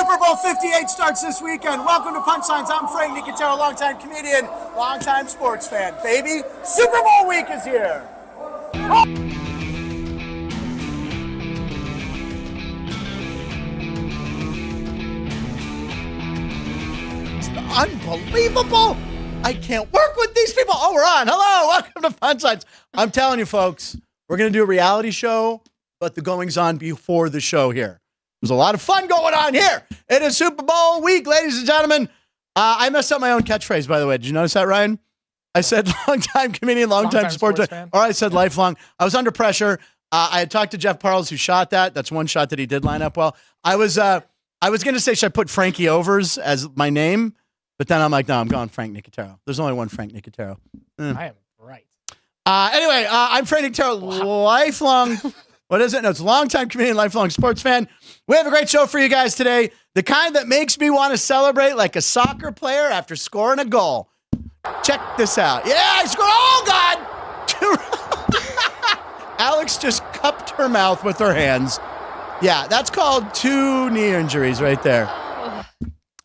Super Bowl 58 starts this weekend. Welcome to Punchlines. I'm Frank Nicotero, longtime comedian, longtime sports fan. Baby, Super Bowl week is here. Oh. It's unbelievable. I can't work with these people. Oh, we're on. Hello, welcome to Punchlines. I'm telling you, folks, we're going to do a reality show, but the goings on before the show here. There's a lot of fun going on here. It is Super Bowl week, ladies and gentlemen. I messed up my own catchphrase, by the way. Did you notice that, Ryan? I said longtime comedian, longtime sports fan. Or I said lifelong. I was under pressure. I had talked to Jeff Parles, who shot that. That's one shot that he did line up well. I was going to say, should I put Frankie Overs as my name? But then I'm like, no, I'm going Frank Nicotero. There's only one Frank Nicotero. I am right. Anyway, I'm Frank Nicotero, lifelong... What is it? No, it's a longtime comedian, lifelong sports fan. We have a great show for you guys today. The kind that makes me want to celebrate like a soccer player after scoring a goal. Check this out. Yeah, I scored. Oh, God. Alex just cupped her mouth with her hands. Yeah, that's called 2 knee injuries right there.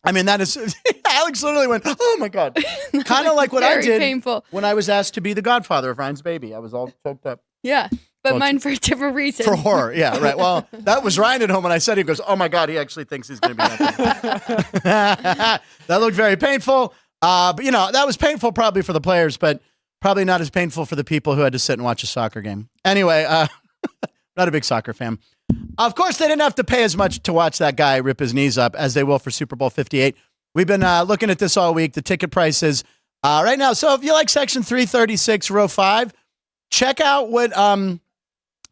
I mean, that is... Alex literally went, oh, my God. Kind of like what I did when I was asked to be the godfather of Ryan's baby. I was all choked up. Yeah. But mine for a different reason. For horror, yeah, right. Well, that was Ryan at home when I said, he goes, oh my God, he actually thinks he's going to be that. That looked very painful. But, you know, that was painful probably for the players, but probably not as painful for the people who had to sit and watch a soccer game. Anyway, not a big soccer fan. Of course, they didn't have to pay as much to watch that guy rip his knees up as they will for Super Bowl 58. We've been looking at this all week, the ticket prices right now. So if you like Section 336, Row 5, check out what...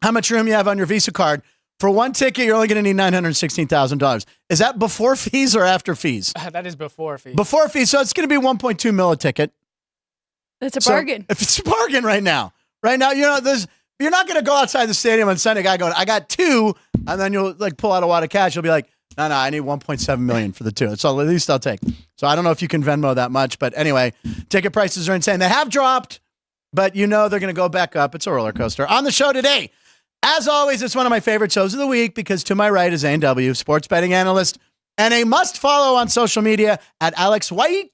how much room you have on your Visa card. For one ticket, you're only going to need $916,000. Is that before fees or after fees? That is before fees. Before fees, so it's going to be 1.2 mil a ticket. That's a bargain. If it's a bargain right now. Right now, you know, you're not going to go outside the stadium on Sunday, guy going, I got 2, and then you'll like pull out a wad of cash. You'll be like, no, I need 1.7 million for the 2. So at least I'll take. So I don't know if you can Venmo that much, but anyway, ticket prices are insane. They have dropped, but you know they're going to go back up. It's a roller coaster. On the show today, as always, it's one of my favorite shows of the week because to my right is A&W, sports betting analyst, and a must-follow on social media at Alex White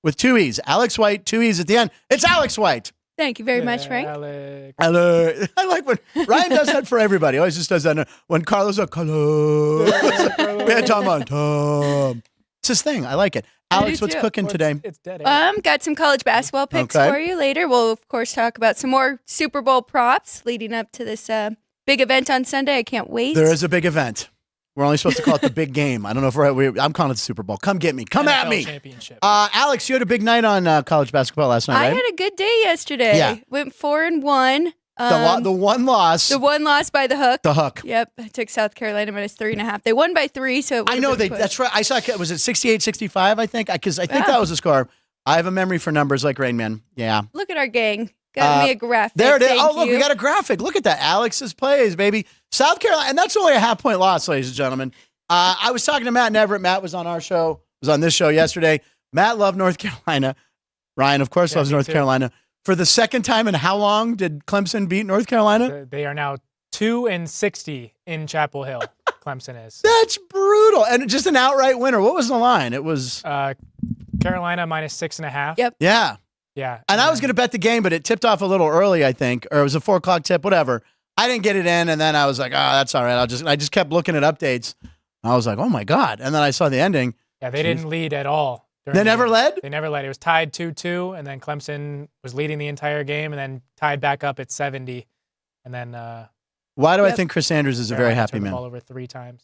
with 2 E's. Alex White, 2 E's at the end. It's Alex White. Thank you very much, Frank. Alex. I like when Ryan does that for everybody. Always just does that when Carlos goes, Carlos. Tom. It's his thing. I like it. Alex, what's cooking today? It's dead. Got some college basketball picks for you later. We'll, of course, talk about some more Super Bowl props leading up to this big event on Sunday. I can't wait. There is a big event. We're only supposed to call it the big game. I don't know if I'm calling it the Super Bowl. Come get me. Come at me. Championship. Alex, you had a big night on college basketball last night, right? I had a good day yesterday. Yeah. Went 4-1. The one loss. The one loss by the hook. The hook. Yep. I took South Carolina minus 3.5. They won by 3, so it I know that's right. I saw, was it 68-65, I think? Because I think that was the score. I have a memory for numbers like Rain Man. Yeah. Look at our gang. Got me a graphic. There it is. Thank Look, you. we got a graphic. Look at that. Alex's plays, baby. South Carolina, and that's only a half-point loss, ladies and gentlemen. I was talking to Matt and Everett. Matt was on our show, was on this show yesterday. Matt loved North Carolina. Ryan, of course, loves North Carolina. For the second time in how long did Clemson beat North Carolina? They are now 2-60 in Chapel Hill. Clemson is. That's brutal. And just an outright winner. What was the line? It was Carolina minus 6.5. Yep. Yeah. Yeah. And I was going to bet the game, but it tipped off a little early, I think, or it was a 4:00 tip, whatever. I didn't get it in, and then I was like, oh, that's all right. I just kept looking at updates. I was like, oh my God. And then I saw the ending. Yeah, they didn't lead at all. They never led? They never led. It was tied 2-2, and then Clemson was leading the entire game, and then tied back up at 70. And then why do I think Chris Andrews is a very happy man? All over 3 times.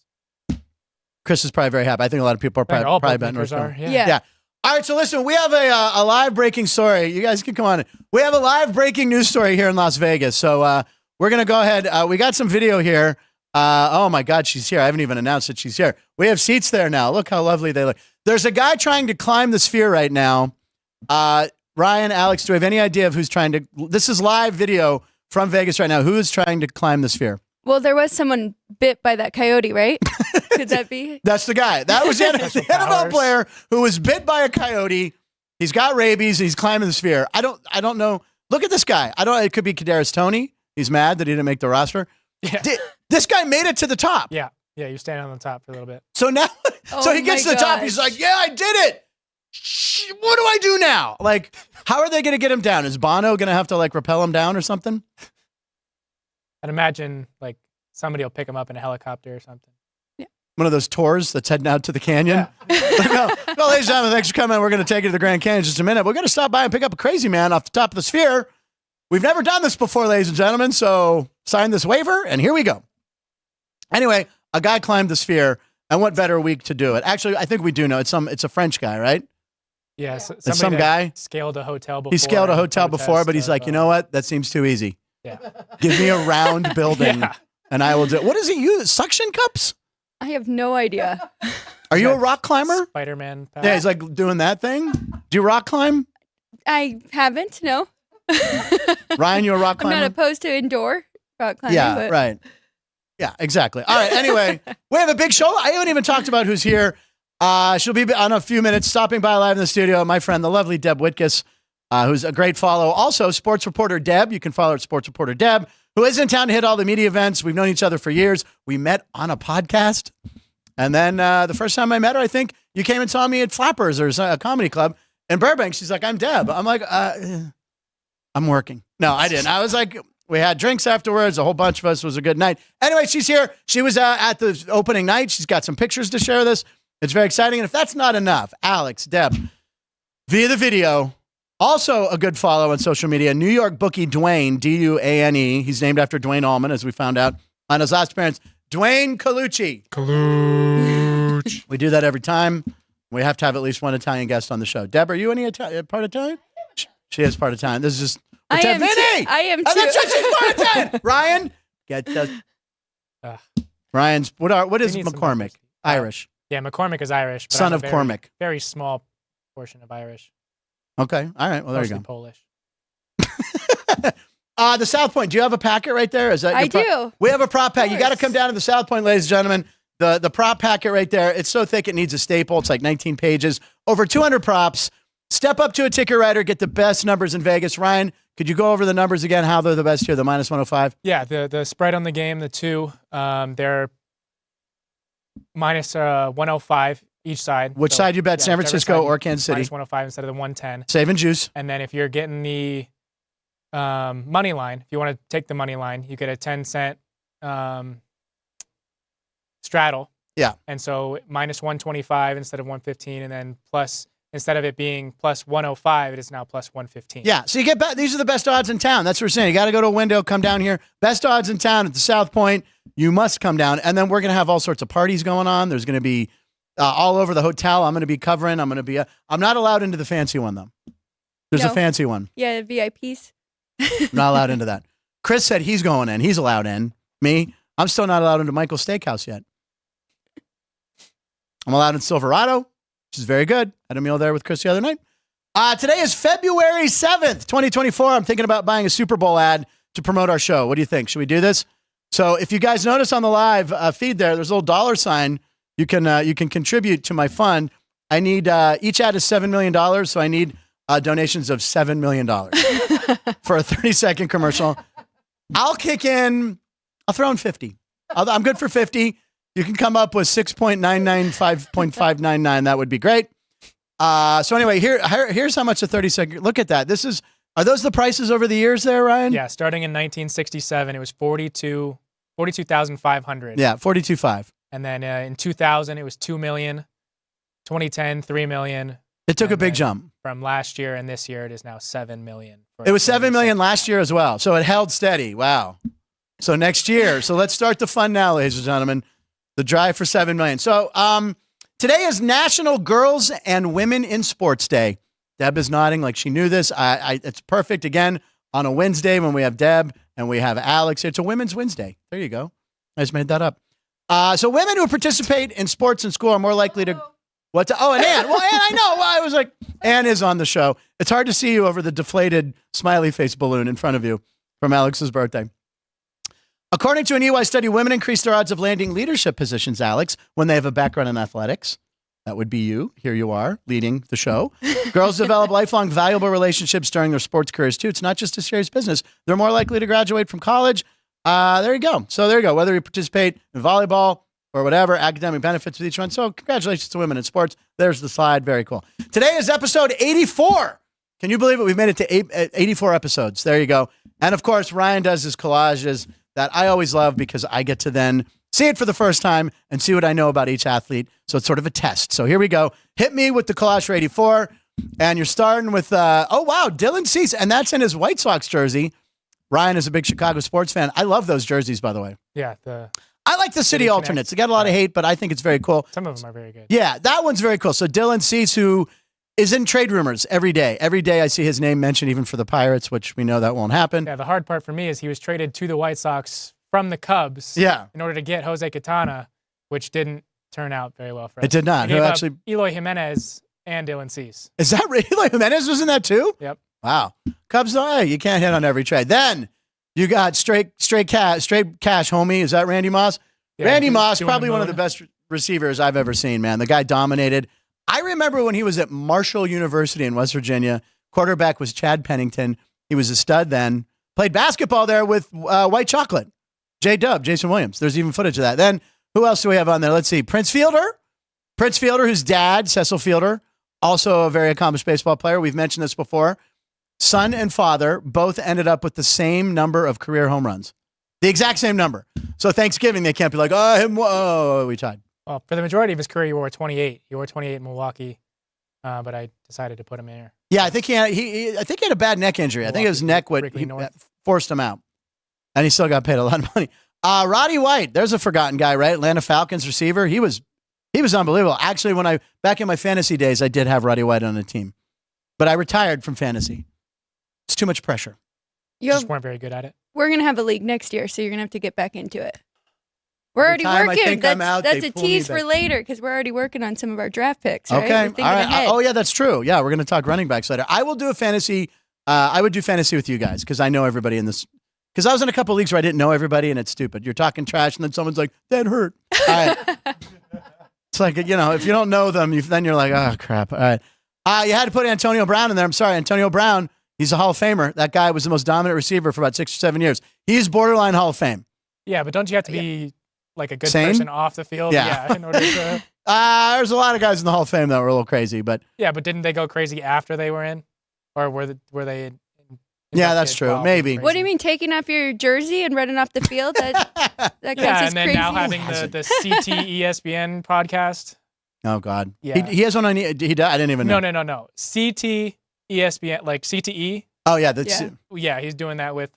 Chris is probably very happy. I think a lot of people are probably betting North Carolina. Yeah. All right, so listen, we have a live breaking story. You guys can come on. We have a live breaking news story here in Las Vegas. So we're going to go ahead. We got some video here. Oh my God, she's here. I haven't even announced that she's here. We have seats there now. Look how lovely they look. There's a guy trying to climb the sphere right now. Ryan, Alex, do we have any idea of who's trying to? This is live video from Vegas right now. Who is trying to climb the sphere? Well, there was someone bit by that coyote, right? Could that be? That's the guy. That was the NFL player who was bit by a coyote. He's got rabies. He's climbing the sphere. I don't know. Look at this guy. It could be Kadarius Toney. He's mad that he didn't make the roster. Yeah. This guy made it to the top. Yeah. Yeah, you're standing on the top for a little bit. So now So he gets to the top. He's like, yeah, I did it. What do I do now? Like, how are they going to get him down? Is Bono going to have to like rappel him down or something? I'd imagine like somebody will pick him up in a helicopter or something. One of those tours that's heading out to the canyon. Yeah. Well, ladies and gentlemen, thanks for coming. We're going to take you to the Grand Canyon in just a minute. We're going to stop by and pick up a crazy man off the top of the sphere. We've never done this before, ladies and gentlemen, so sign this waiver, and here we go. Anyway, a guy climbed the sphere, and what better week to do it? Actually, I think we do know. It's a French guy, right? Yeah, It's some guy. Scaled a hotel before. He scaled a hotel before, but he's like, you know what? That seems too easy. Yeah. Give me a round building, and I will do it. What does he use? Suction cups? I have no idea. Are you a rock climber? Spider-Man power. Yeah, he's like doing that thing. Do you rock climb? I haven't, no. Ryan, you a rock I'm climber? not opposed to indoor rock climbing. Yeah, but right. Yeah, exactly. All right, anyway, we have a big show. I haven't even talked about who's here. She'll be on a few minutes, stopping by live in the studio. My friend, the lovely Deb Whitcas, who's a great follow. Also, sports reporter Deb. You can follow her at sports reporter Deb, who is in town to hit all the media events. We've known each other for years. We met on a podcast. And then the first time I met her, I think you came and saw me at Flappers or a comedy club in Burbank. She's like, I'm Deb. I'm like, I'm working. No, I didn't. I was like, we had drinks afterwards. A whole bunch of us. It was a good night. Anyway, she's here. She was at the opening night. She's got some pictures to share this. It's very exciting. And if that's not enough, Alex, Deb, via the video, also a good follow on social media, New York bookie Duane, D-U-A-N-E. He's named after Duane Allman, as we found out on his last appearance. Duane Colucci. Colucci. We do that every time. We have to have at least one Italian guest on the show. Deb, are you any part Italian? She is part Italian. This is just... I am too. I am too. That's right, she's part Italian. Ryan, get the... Ryan's... What is McCormick? Irish. Yeah, McCormick is Irish. But Son I'm of a Cormac. Very small portion of Irish. Okay. All right. Well, there Mostly you go. Polish. The South Point. Do you have a packet right there? Is that I do. We have a prop pack. You got to come down to the South Point, ladies and gentlemen. The prop packet right there. It's so thick it needs a staple. It's like 19 pages. Over 200 props. Step up to a ticket writer. Get the best numbers in Vegas. Ryan, could you go over the numbers again? How they're the best here? The minus 105. Yeah. The spread on the game, the two, they're minus 105 each side. Which side you bet? San Francisco side, or Kansas City? Minus 105 instead of the 110. Saving juice. And then if you're getting the money line, if you want to take the money line, you get a 10-cent straddle. Yeah. And so minus 125 instead of 115, and then plus, instead of it being plus 105, it is now plus 115. Yeah. So you get these are the best odds in town. That's what we're saying. You got to go to a window, come down here. Best odds in town at the South Point. You must come down. And then we're going to have all sorts of parties going on. There's going to be all over the hotel. I'm going to be covering. I'm not allowed into the fancy one, though. There's a fancy one. Yeah, VIPs. I'm not allowed into that. Chris said he's going in. He's allowed in. Me, I'm still not allowed into Michael's Steakhouse yet. I'm allowed in Silverado, which is very good. Had a meal there with Chris the other night. Today is February 7th, 2024. I'm thinking about buying a Super Bowl ad to promote our show. What do you think? Should we do this? So if you guys notice on the live feed there's a little dollar sign. You can contribute to my fund. I need each ad is $7 million, so I need donations of $7 million for a 30-second commercial. I'll throw in 50. I'm good for 50. You can come up with 6.995.599. That would be great. So anyway, here's how much a 30-second. Look at that. Are those the prices over the years there, Ryan? Yeah, starting in 1967, it was 42,500. Yeah, 42.5. And then in 2000, it was 2 million. 2010, 3 million. It took a big jump. From last year and this year, it is now 7 million. It was 7 million last year as well. So it held steady. Wow. So next year. So let's start the fun now, ladies and gentlemen. The drive for 7 million. So today is National Girls and Women in Sports Day. Deb is nodding like she knew this. It's perfect, again, on a Wednesday when we have Deb and we have Alex. It's a Women's Wednesday. There you go. I just made that up. So women who participate in sports in school are more likely to... and Ann. Well, Ann, I know. Well, I was like, Ann is on the show. It's hard to see you over the deflated smiley face balloon in front of you from Alex's birthday. According to an EY study, women increase their odds of landing leadership positions, Alex, when they have a background in athletics. That would be you. Here you are, leading the show. Girls develop lifelong, valuable relationships during their sports careers, too. It's not just a serious business. They're more likely to graduate from college. There you go. So there you go. Whether you participate in volleyball, or whatever, academic benefits with each one. So congratulations to women in sports. There's the slide. Very cool. Today is episode 84. Can you believe it? We've made it to 84 episodes. There you go. And of course, Ryan does his collages that I always love because I get to then see it for the first time and see what I know about each athlete. So it's sort of a test. So here we go. Hit me with the collage for 84. And you're starting with, Dylan Cease. And that's in his White Sox jersey. Ryan is a big Chicago sports fan. I love those jerseys, by the way. Yeah. I like the city alternates. They got a lot of hate, but I think it's very cool. Some of them are very good. Yeah, that one's very cool. So Dylan Cease, who is in trade rumors every day. Every day I see his name mentioned, even for the Pirates, which we know that won't happen. Yeah, the hard part for me is he was traded to the White Sox from the Cubs in order to get Jose Quintana, which didn't turn out very well for us. It did not. Who actually Eloy Jimenez and Dylan Cease. Is that right? Eloy Jimenez was in that too? Yep. Wow. Cubs, hey, you can't hit on every trade. Then you got straight cash, homie. Is that Randy Moss? Yeah, Randy Moss, probably one of the best receivers I've ever seen, man. The guy dominated. I remember when he was at Marshall University in West Virginia. Quarterback was Chad Pennington. He was a stud then. Played basketball there with White Chocolate. J-Dub, Jason Williams. There's even footage of that. Then who else do we have on there? Let's see. Prince Fielder, whose dad, Cecil Fielder, also a very accomplished baseball player. We've mentioned this before. Son and father both ended up with the same number of career home runs. The exact same number. So Thanksgiving, they can't be like, we tied. Well, for the majority of his career, he wore 28. He wore 28 in Milwaukee, but I decided to put him in here. Yeah, I think he had a bad neck injury. Milwaukee, I think it was neck what forced him out. And he still got paid a lot of money. Roddy White, there's a forgotten guy, right? Atlanta Falcons receiver. He was unbelievable. Actually, back in my fantasy days, I did have Roddy White on the team. But I retired from fantasy. It's too much pressure. You just weren't very good at it. We're going to have a league next year, so you're going to have to get back into it. We're already working. That's a tease for later because we're already working on some of our draft picks. Right? Okay. All right. Oh, yeah, that's true. Yeah, we're going to talk running backs later. I will do a fantasy. I would do fantasy with you guys because I know everybody in this. Because I was in a couple of leagues where I didn't know everybody, and it's stupid. You're talking trash, and then someone's like, that hurt. All right. It's like, if you don't know them, then you're like, oh, crap. All right. You had to put Antonio Brown in there. I'm sorry. Antonio Brown, he's a Hall of Famer. That guy was the most dominant receiver for about 6 or 7 years. He's borderline Hall of Fame. Yeah, but don't you have to be like a good person off the field? Yeah. In order to... There's a lot of guys in the Hall of Fame that were a little crazy, but... Yeah, but didn't they go crazy after they were in? Or were they... Yeah, that's true. Maybe. What do you mean, taking off your jersey and running off the field? That counts as and then crazy. now having the CT ESPN podcast. Oh, God. Yeah. He has one on... I didn't even know. No. CT ESPN, like CTE. Oh, yeah. Yeah, he's doing that with...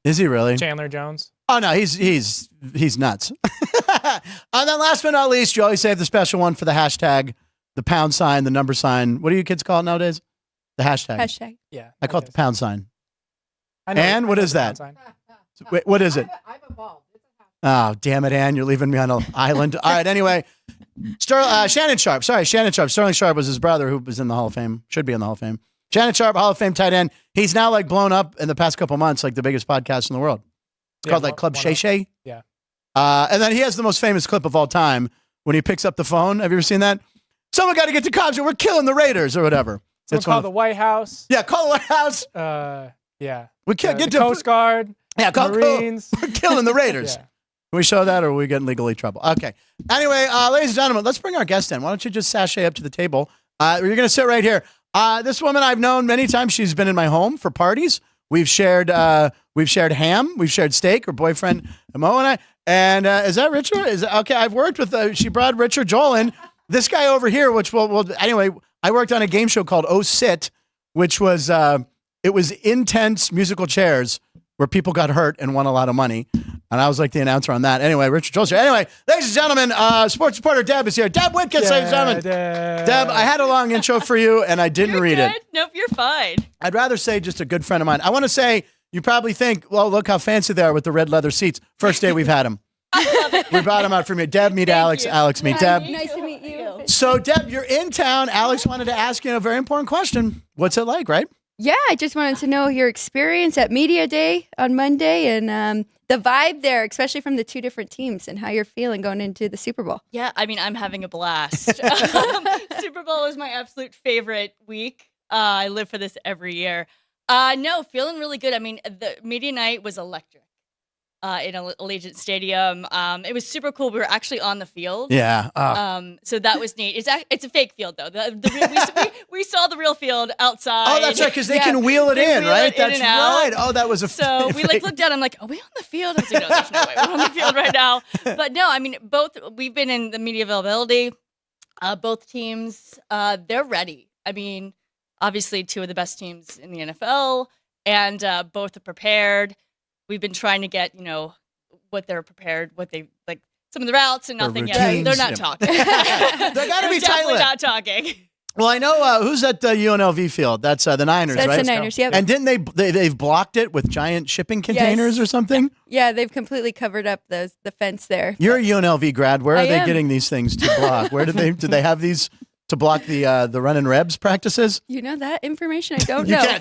Is he really? Chandler Jones. Oh, no, he's nuts. And then last but not least, you always save the special one for the hashtag, the pound sign, the number sign. What do you kids call it nowadays? The hashtag. Hashtag. Yeah. I call it the pound sign. And what is that? Wait, what is it? I'm involved. Oh, damn it, Ann. You're leaving me on an island. All right, anyway. Shannon Sharp. Sorry, Shannon Sharp. Sterling Sharp was his brother who was in the Hall of Fame. Should be in the Hall of Fame. Shannon Sharp, Hall of Fame tight end. He's now blown up in the past couple months, like the biggest podcast in the world. It's called Club Shay Shay. Yeah. And then he has the most famous clip of all time when he picks up the phone. Have you ever seen that? Someone got to get to Cobbs. We're killing the Raiders or whatever. It's called the White House. Yeah, call the White House. Yeah. We can't get the to Coast Guard. Yeah, Marines. We're killing the Raiders. Yeah. Can we show that or are we getting legally trouble? Okay. Anyway, ladies and gentlemen, let's bring our guest in. Why don't you just sashay up to the table? You're going to sit right here. This woman I've known many times. She's been in my home for parties. We've shared ham. We've shared steak. Her boyfriend, Mo, and I. And is that Richard? Okay, I've worked with, she brought Richard Joel in. This guy over here, which anyway, I worked on a game show called Oh Sit, which was, it was intense musical chairs where people got hurt and won a lot of money. And I was like the announcer on that. Anyway, Richard Joel's here. Anyway, ladies and gentlemen, sports reporter Deb is here. Deb Whitcas, ladies and gentlemen. Deb, I had a long intro for you and I didn't read it. Nope, you're fine. I'd rather say just a good friend of mine. I want to say, you probably think, well, look how fancy they are with the red leather seats. First day we've had them. I love it. We brought him out for me. Deb, meet Alex. you. Alex, meet Deb. Nice to meet you. So, Deb, you're in town. Alex wanted to ask you a very important question. What's it like, right? Yeah, I just wanted to know your experience at Media Day on Monday and the vibe there, especially from the two different teams and how you're feeling going into the Super Bowl. Yeah, I mean, I'm having a blast. Super Bowl is my absolute favorite week. I live for this every year. No, feeling really good. I mean, the media night was electric. in Allegiant Stadium. It was super cool. We were actually on the field. Yeah. So that was neat. It's a fake field though. We saw the real field outside. Oh, that's right, because they can wheel it in, right? That's right. Oh, that was a so we looked down. I'm like, are we on the field? I was like, no, there's no way we're on the field right now. But no, I mean, we've been in the media availability. Both teams, they're ready. I mean, obviously, two of the best teams in the NFL, and both are prepared. We've been trying to get, what they're prepared, what they like, some of the routes and nothing yet. They're not talking. They got to be definitely not talking. Well, I know who's at UNLV field. That's the Niners, right? That's the Niners, yep. And didn't they've blocked it with giant shipping containers or something? Yeah, they've completely covered up the fence there. You're a UNLV grad. Where are they getting these things to block? Where do they have these to block the run and rebs practices? You know that information? I don't know.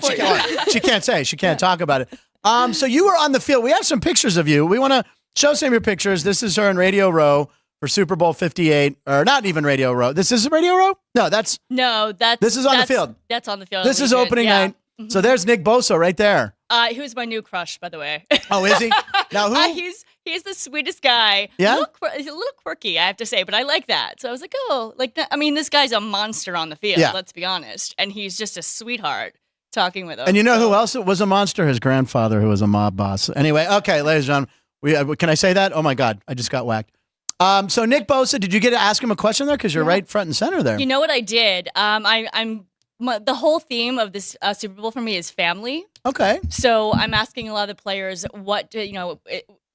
She can't say. She can't talk about it. So you were on the field. We have some pictures of you. We want to show some of your pictures. This is her in Radio Row for Super Bowl 58, or not even Radio Row. This is Radio Row? No, this is on the field. That's on the field. This is opening night. Mm-hmm. So there's Nick Bosa right there. Who's my new crush, by the way. Oh, is he? Now who? He's the sweetest guy. Yeah? He's a little quirky, I have to say, but I like that. So I was like, this guy's a monster on the field, let's be honest. And he's just a sweetheart talking with him. And you know who else was a monster? His grandfather, who was a mob boss. Anyway, okay, ladies and gentlemen, can I say that? Oh my God, I just got whacked. So Nick Bosa, did you get to ask him a question there? Because you're right front and center there. You know what I did? The whole theme of this Super Bowl for me is family. Okay. So I'm asking a lot of the players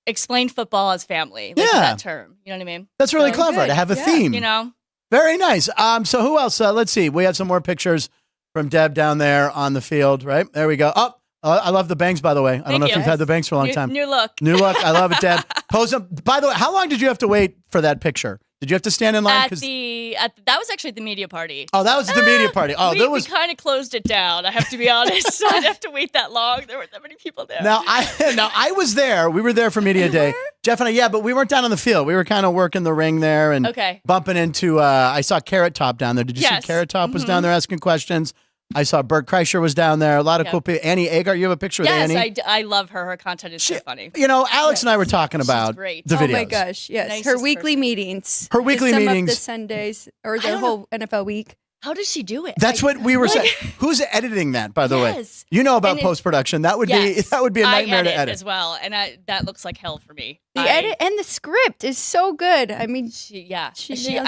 explain football as family. Like that term. You know what I mean? That's really clever to have a theme. Very nice. So who else? Let's see. We have some more pictures from Deb down there on the field, right? There we go. Oh, I love the bangs, by the way. I don't know if you've had the bangs for a long time. New look. New look. I love it, Deb. Pose up. By the way, how long did you have to wait for that picture? Did you have to stand in line? That was actually the media party. Oh, that was the media party. Oh, we kind of closed it down. I have to be honest. I didn't have to wait that long. There weren't that many people there. Now I was there. We were there for media day. Jeff and I, but we weren't down on the field. We were kind of working the ring there and bumping into. I saw Carrot Top down there. Did you see Carrot Top was down there asking questions? I saw Bert Kreischer was down there. A lot of cool people. Annie Agar, you have a picture with Annie? Yes, I love her. Her content is so funny. Alex and I were talking about the videos. Oh my gosh, yes. Her weekly meetings. Her weekly meetings. Some of the Sundays or the whole NFL week. How does she do it? That's what we were saying. Who's editing that, by the way? You know about post-production. That would be a nightmare to edit as well. And that looks like hell for me. The edit and the script is so good. I mean, I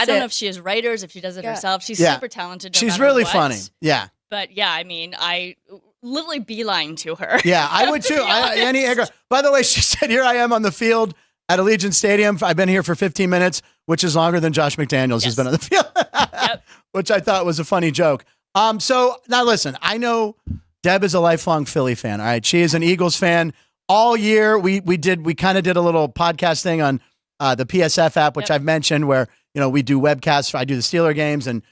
don't know if she has writers, if she does it herself. She's super talented. She's really funny. Yeah. But I mean, I literally beeline to her. Yeah, I would too. Annie Agar. By the way, she said, here I am on the field at Allegiant Stadium. I've been here for 15 minutes, which is longer than Josh McDaniels has been on the field, which I thought was a funny joke. So now listen, I know Deb is a lifelong Philly fan. All right. She is an Eagles fan all year. We kind of did a little podcast thing on the PSF app, which I've mentioned where, we do webcasts. I do the Steeler games and,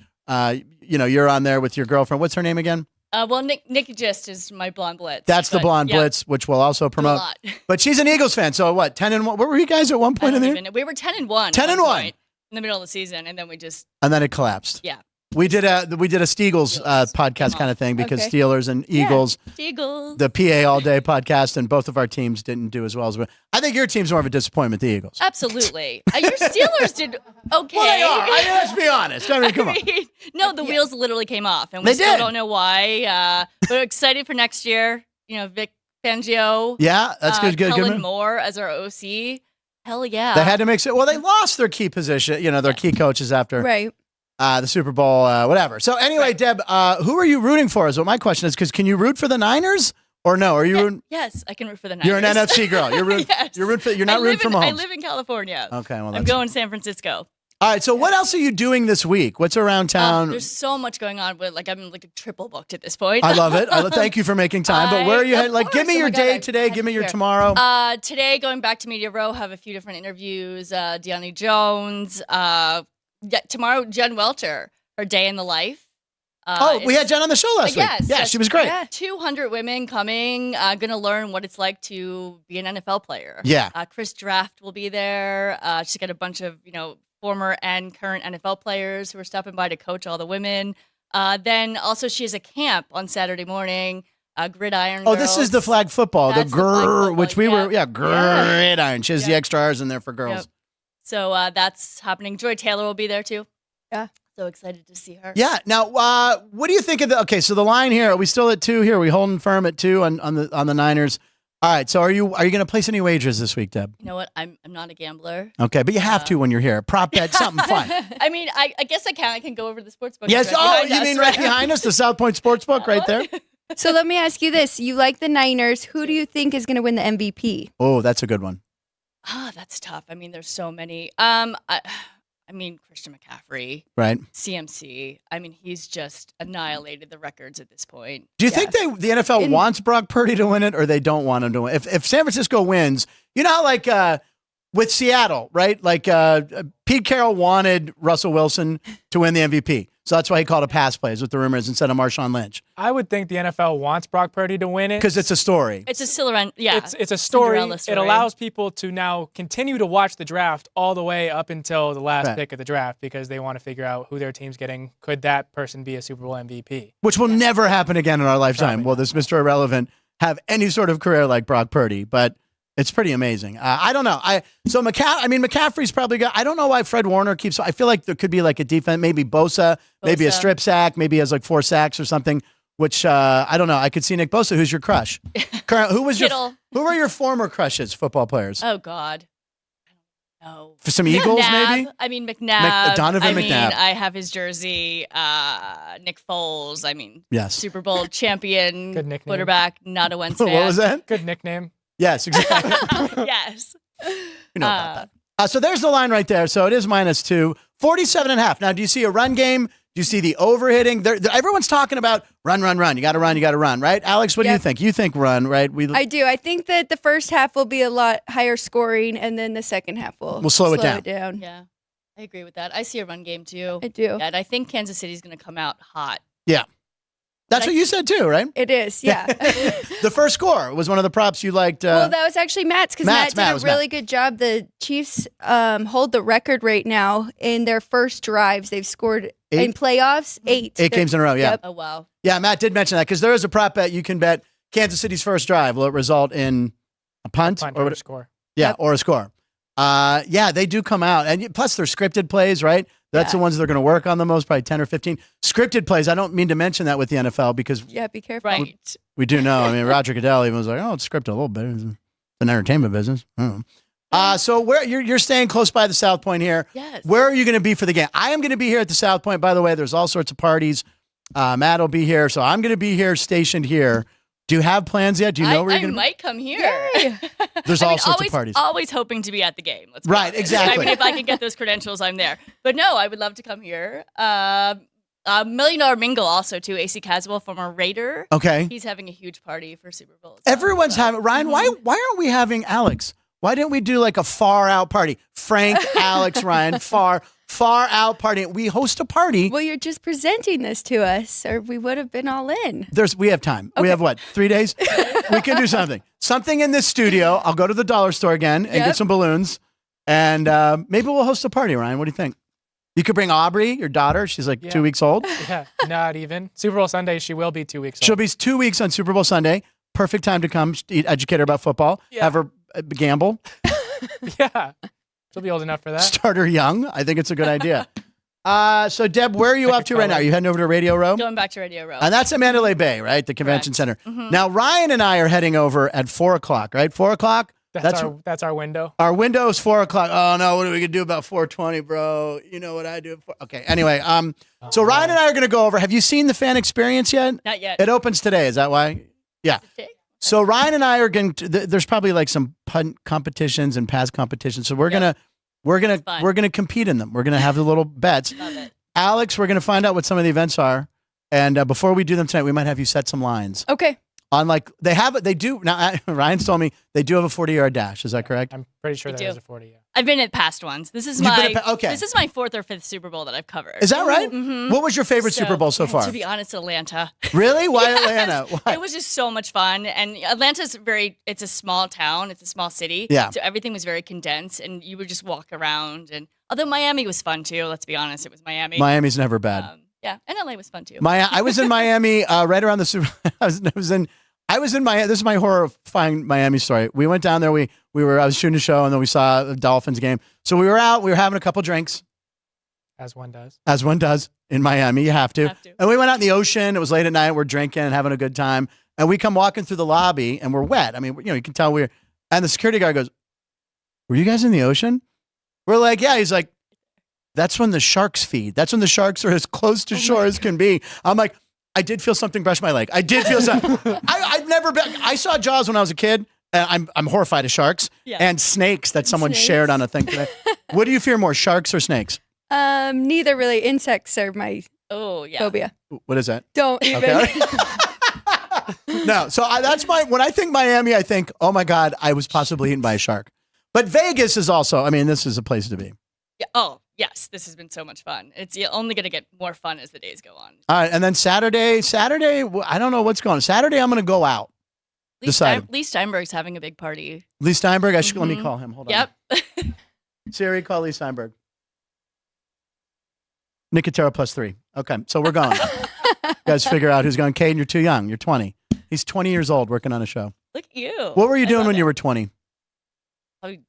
you're on there with your girlfriend. What's her name again? Nikki Gist is my blonde blitz. That's the blonde blitz, which we'll also promote. But she's an Eagles fan. So what? 10-1. What were you guys at one point in there? We were 10-1. 10-1 in the middle of the season, and then we just. And then it collapsed. Yeah. We did a Steagles podcast kind of thing because Steelers and Eagles, the PA All Day podcast, and both of our teams didn't do as well as we. I think your team's more of a disappointment, the Eagles. Absolutely. Your Steelers did okay. Well, they are. Let's be honest. I mean, come on. No, the wheels literally came off, and we still don't know why. We're excited for next year. Vic Fangio. Yeah, that's good. Kellen Moore as our OC. Hell yeah. They had to make it. Well, they lost their key position. Their key coaches after. Right. The Super Bowl, whatever. So anyway, Deb, who are you rooting for is what my question is, because can you root for the Niners or no? Are you rooting? Yes, I can root for the Niners. You're an NFC girl. You're rooting, you're not rooting for Mahomes. I live in California. Okay, well, I'm going to San Francisco. All right, so what else are you doing this week? What's around town? There's so much going on. I'm triple booked at this point. I love it. Thank you for making time. But where are you headed? Give me your day today. Give me your tomorrow. Today, going back to Media Row, have a few different interviews. Deanna Jones. Tomorrow, Jen Welter. Her day in the life. We had Jen on the show last week. Yeah, she was great. Yeah. 200 women coming, going to learn what it's like to be an NFL player. Yeah. Chris Draft will be there. She's got a bunch of, former and current NFL players who are stopping by to coach all the women. Then also she has a camp on Saturday morning Gridiron. Oh, this is the flag football. That's the grrr, which we were, yeah. gridiron. She has the extra R's in there for girls. Yep. So that's happening. Joy Taylor will be there too. Yeah. So excited to see her. Yeah. Now, what do you think of the? Okay, so the line here. Are we still at 2 here? Are we holding firm at 2 on the Niners? All right. So are you going to place any wagers this week, Deb? You know what? I'm not a gambler. Okay, but you have to when you're here. Prop bet, something fun. I mean, I guess I can. I can go over to the sports book. Yes. Oh, you mean right behind us, the South Point Sportsbook, right there. So let me ask you this: you like the Niners? Who do you think is going to win the MVP? Oh, that's a good one. That's tough. I mean, there's so many. I mean, Christian McCaffrey, right? CMC. I mean, he's just annihilated the records at this point. Do you think the NFL wants Brock Purdy to win it, or they don't want him to win? If San Francisco wins, you know, like with Seattle, right? Like Pete Carroll wanted Russell Wilson to win the MVP, so that's why he called a pass plays with the rumors instead of Marshawn Lynch. I would think the NFL wants Brock Purdy to win it because it's a story. It's a Cinderella, yeah. It's a story. Story. It allows people to now continue to watch the draft all the way up until the last pick of the draft because they want to figure out who their team's getting. Could that person be a Super Bowl MVP? Which will never happen again in our lifetime. Will this Mr. Irrelevant have any sort of career like Brock Purdy? But it's pretty amazing. I don't know. McCaffrey's probably got. I don't know why Fred Warner keeps. I feel like there could be like a defense, maybe Bosa, maybe a strip sack, maybe he has like 4 sacks or something. Which I don't know. I could see Nick Bosa. Who's your crush? Who were your former crushes? Football players. Oh God. I don't know. For some Eagles, maybe. I mean McNabb. Donovan McNabb. I have his jersey. Nick Foles. I mean, yes. Super Bowl champion. Good nickname. Quarterback. Not a Wentz fan. What was that? Good nickname. Yes, exactly. Yes. You know about that. So there's the line right there. So it is -2, 47.5. Now, do you see a run game? Do you see the overhitting? Everyone's talking about run. You got to run, right? Alex, what do you think? You think run, right? I do. I think that the first half will be a lot higher scoring, and then the second half will slow it down. Yeah, I agree with that. I see a run game too. I do. Yeah, and I think Kansas City's going to come out hot. Yeah. That's what you said too, right? It is, yeah. The first score was one of the props you liked. Well, that was actually Matt's because Matt did a really good job. The Chiefs hold the record right now in their first drives. They've scored in playoffs 8. 8 games in a row, yeah. Yep. Oh, wow. Yeah, Matt did mention that because there is a prop bet you can bet Kansas City's first drive. Will it result in a punt or a score? Yeah, or a score. Yeah, they do come out. And plus, they're scripted plays, right? That's the ones they're going to work on the most, probably 10 or 15. Scripted plays, I don't mean to mention that with the NFL because be careful. Right. We do know. I mean, Roger Goodell even was like, oh, it's scripted a little bit. It's an entertainment business. I don't know. So where you're staying close by the South Point here. Yes. Where are you going to be for the game? I am going to be here at the South Point. By the way, there's all sorts of parties. Matt will be here. So I'm going to be here stationed here. Do you have plans yet? Do you know where you're going to be? I might come here. There's all sorts of parties. Always hoping to be at the game. Let's right, exactly. I mean, if I can get those credentials, I'm there. But no, I would love to come here. $1 Million Mingle also too. AC Caswell, former Raider. Okay. He's having a huge party for Super Bowl. Everyone's having. Ryan, why aren't we having Alex? Why didn't we do like a far out party? Frank, Alex, Ryan, far out party. We host a party. Well, you're just presenting this to us, or we would have been all in. We have time. Okay. We have what? 3 days? We can do something. Something in this studio. I'll go to the dollar store again and get some balloons. And maybe we'll host a party, Ryan. What do you think? You could bring Aubrey, your daughter. She's like 2 weeks old. Yeah, not even. Super Bowl Sunday, she will be 2 weeks old. She'll be 2 weeks on Super Bowl Sunday. Perfect time to come educate her about football. Yeah. Have her gamble. Yeah. She'll be old enough for that. Start her young. I think it's a good idea. So, Deb, where are you off to right now? Are you heading over to Radio Row? Going back to Radio Row. And that's at Mandalay Bay, right? The convention center. Mm-hmm. Now, Ryan and I are heading over at 4 o'clock, right? 4 o'clock? That's our window. Our window is 4 o'clock. Oh, no. What are we going to do about 4:20, bro? You know what I do? Okay. Anyway, so Ryan and I are going to go over. Have you seen the fan experience yet? Not yet. It opens today. Is that why? Yeah. So Ryan and I are going to, there's probably like some punt competitions and pass competitions. So we're going to compete in them. We're going to have the little bets. Love it. Alex, we're going to find out what some of the events are. And before we do them tonight, we might have you set some lines. Okay. On like, they do. Now, Ryan's told me they do have a 40-yard dash. Is that correct? I'm pretty sure there is a 40, yeah. I've been at past ones. This is my 4th or 5th Super Bowl that I've covered. Is that right? Mm-hmm. What was your favorite Super Bowl so far? To be honest, Atlanta. Really? Why Atlanta? Why? It was just so much fun. And Atlanta's it's a small town. It's a small city. Yeah. So everything was very condensed and you would just walk around. And although Miami was fun too, let's be honest, it was Miami. Miami's never bad. Yeah. And LA was fun too. I was in Miami right around the Super I was in I was in Miami. This is my horrifying Miami story. We went down there. I was shooting a show, and then we saw the Dolphins game. So we were out. We were having a couple drinks. As one does. As one does in Miami. You have to. And we went out in the ocean. It was late at night. We're drinking and having a good time. And we come walking through the lobby, and we're wet. I mean, you can tell we're. And the security guard goes, "Were you guys in the ocean?" We're like, "Yeah." He's like, "That's when the sharks feed. That's when the sharks are as close to shore as can be." I'm like, I did feel something brush my leg. I did feel something. I've never been. I saw Jaws when I was a kid. I'm horrified of sharks and snakes that someone shared on a thing today. What do you fear more, sharks or snakes? Neither really. Insects are my phobia. What is that? Don't even. Okay. No. So that's when I think Miami, I think, oh my God, I was possibly eaten by a shark. But Vegas is also, I mean, this is a place to be. Yeah. Oh, yes. This has been so much fun. It's only going to get more fun as the days go on. All right. And then Saturday, I don't know what's going on. Saturday, I'm going to go out. Lee Steinberg's having a big party. Lee Steinberg? Let me call him. Hold on. Yep. Siri, call Lee Steinberg. Nicotero +3. Okay. So we're going. You guys figure out who's going. Caden, you're too young. You're 20. He's 20 years old working on a show. Look at you. What were you doing when you were 20? Probably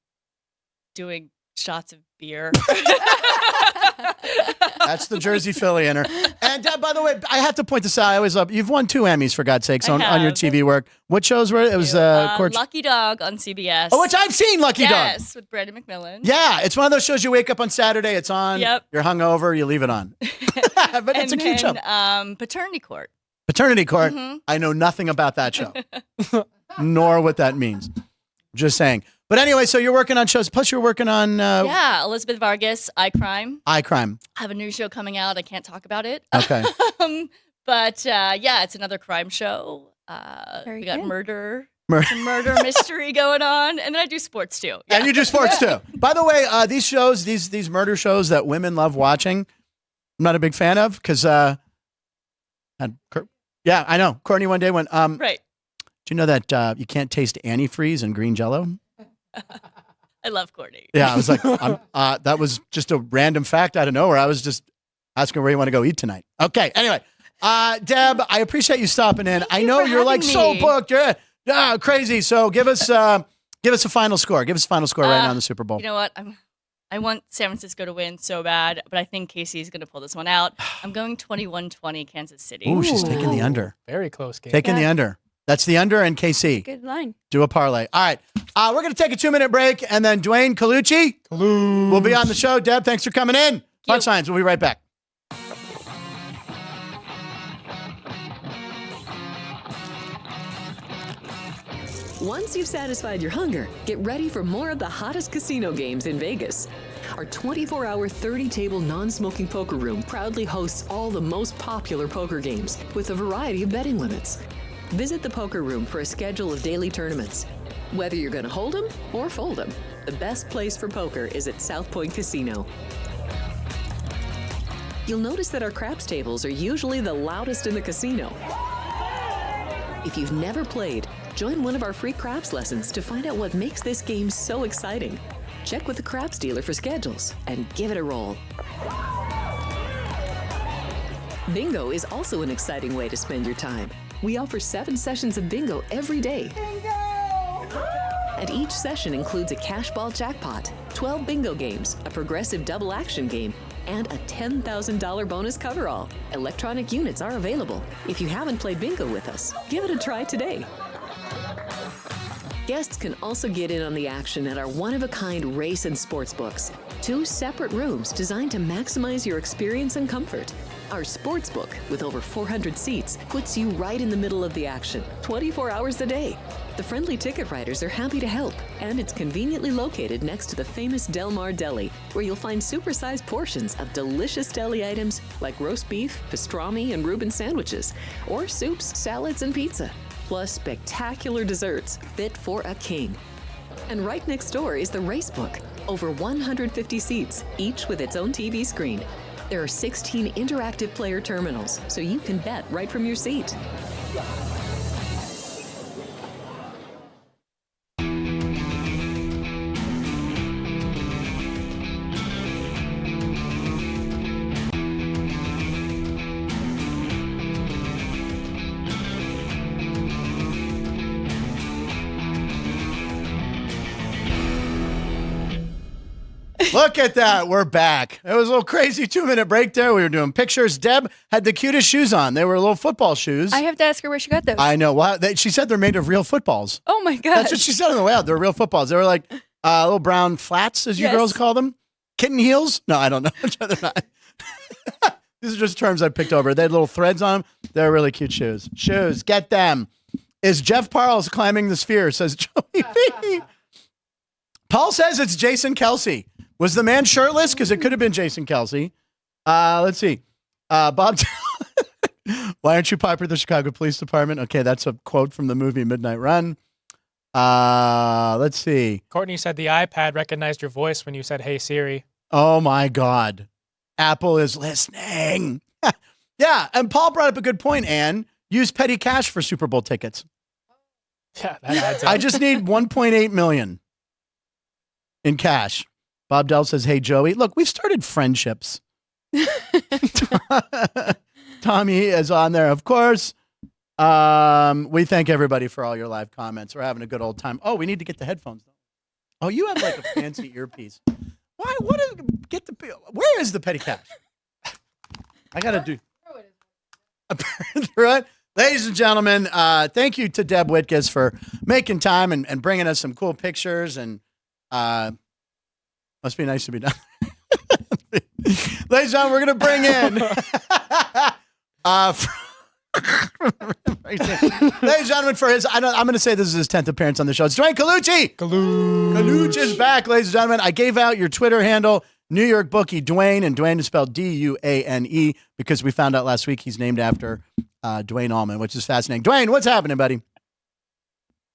doing shots of beer. That's the Jersey Philly in her. And by the way, I have to point this out. I always love, you've won 2 Emmys for God's sakes on your TV work. What shows were it? It was Lucky Dog on CBS. Oh, which I've seen Lucky Dog. Yes, with Brandon McMillan. Yeah, it's one of those shows you wake up on Saturday, it's on. Yep. You're hungover, you leave it on. But it's a cute show. Paternity Court. Paternity Court. Mm-hmm. I know nothing about that show, nor what that means. Just saying. But anyway, so you're working on shows. Plus, you're working on... Elizabeth Vargas, iCrime. iCrime. I have a new show coming out. I can't talk about it. Okay. But it's another crime show. We got murder mystery going on. And then I do sports, too. Yeah. And you do sports, too. By the way, these shows, these murder shows that women love watching, I'm not a big fan of because... I know. Courtney one day went... right. Do you know that you can't taste antifreeze in green Jell-O? I love Courtney. Yeah, I was like, that was just a random fact out of nowhere. I was just asking where you want to go eat tonight. Okay, anyway. Deb, I appreciate you stopping in. I know you're like so booked. You're crazy. So give us a final score. Give us a final score right now in the Super Bowl. You know what? I want San Francisco to win so bad, but I think KC is going to pull this one out. I'm going 21-20 Kansas City. Ooh, she's taking the under. Very close game. Taking the under. That's the under and KC. Good line. Do a parlay. All right. We're going to take a 2-minute break, and then Duane Colucci will be on the show. Deb, thanks for coming in. Punchlines. We'll be right back. Once you've satisfied your hunger, get ready for more of the hottest casino games in Vegas. Our 24-hour, 30-table non-smoking poker room proudly hosts all the most popular poker games with a variety of betting limits. Visit the poker room for a schedule of daily tournaments. Whether you're going to hold 'em or fold 'em, the best place for poker is at South Point Casino. You'll notice that our craps tables are usually the loudest in the casino. If you've never played, join one of our free craps lessons to find out what makes this game so exciting. Check with the craps dealer for schedules and give it a roll. Bingo is also an exciting way to spend your time. We offer 7 sessions of bingo every day. Bingo! And each session includes a cash ball jackpot, 12 bingo games, a progressive double action game, and a $10,000 bonus coverall. Electronic units are available. If you haven't played bingo with us, give it a try today. Guests can also get in on the action at our one-of-a-kind race and sports books. 2 separate rooms designed to maximize your experience and comfort. Our sports book, with over 400 seats, puts you right in the middle of the action, 24 hours a day. The friendly ticket writers are happy to help, and it's conveniently located next to the famous Del Mar Deli, where you'll find supersized portions of delicious deli items like roast beef, pastrami, and Reuben sandwiches, or soups, salads, and pizza, plus spectacular desserts fit for a king. And right next door is the race book, over 150 seats, each with its own TV screen. There are 16 interactive player terminals, so you can bet right from your seat. Look at that. We're back. It was a little crazy 2-minute break there. We were doing pictures. Deb had the cutest shoes on. They were little football shoes. I have to ask her where she got those. I know. Wow. She said they're made of real footballs. Oh, my God. That's what she said on the way out. They're real footballs. They were like little brown flats, as you girls call them. Kitten heels? No, I don't know. They're not. These are just terms I picked over. They had little threads on them. They're really cute shoes. Shoes. Get them. Is Jeff Parles climbing the sphere, says Joey B. Paul says it's Jason Kelsey. Was the man shirtless? Because it could have been Jason Kelsey. Let's see. Bob, why aren't you Piper the Chicago Police Department? Okay, that's a quote from the movie Midnight Run. Let's see. Courtney said the iPad recognized your voice when you said, "Hey Siri." Oh my God. Apple is listening. Yeah, and Paul brought up a good point, Ann. Use petty cash for Super Bowl tickets. Yeah, that adds up. I just need 1.8 million in cash. Bob Dell says, "Hey Joey, look, we've started friendships." Tommy is on there, of course. We thank everybody for all your live comments. We're having a good old time. Oh, we need to get the headphones. Oh, you have like a fancy earpiece. Why? Where is the petty cash? I gotta do. Right? Ladies and gentlemen, thank you to Deb Whitcas for making time and bringing us some cool pictures. And must be nice to be done. Ladies and gentlemen, we're going to bring in. Ladies and gentlemen, for his, I'm going to say this is his 10th appearance on the show. It's Duane Colucci. Colucci is back, ladies and gentlemen. I gave out your Twitter handle, New York Bookie Duane, and Duane is spelled Duane because we found out last week he's named after Duane Allman, which is fascinating. Duane, what's happening, buddy?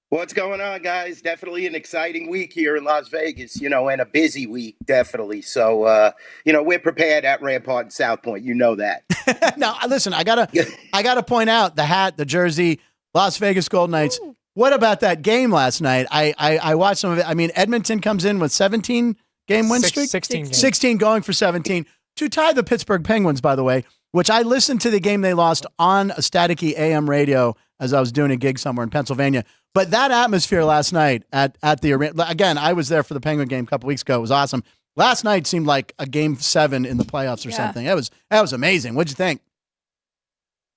What's going on, guys? Definitely an exciting week here in Las Vegas, and a busy week, definitely. So, we're prepared at Rampart and South Point. You know that. Now, listen, I gotta point out the hat, the jersey, Las Vegas Golden Knights. Ooh. What about that game last night? I watched some of it. I mean, Edmonton comes in with 17-game win streak? 16 going for 17 to tie the Pittsburgh Penguins, by the way, which I listened to the game they lost on a staticky AM radio as I was doing a gig somewhere in Pennsylvania. But that atmosphere last night at the arena, again, I was there for the Penguin game a couple weeks ago. It was awesome. Last night seemed like a game 7 in the playoffs or something. That was amazing. What'd you think?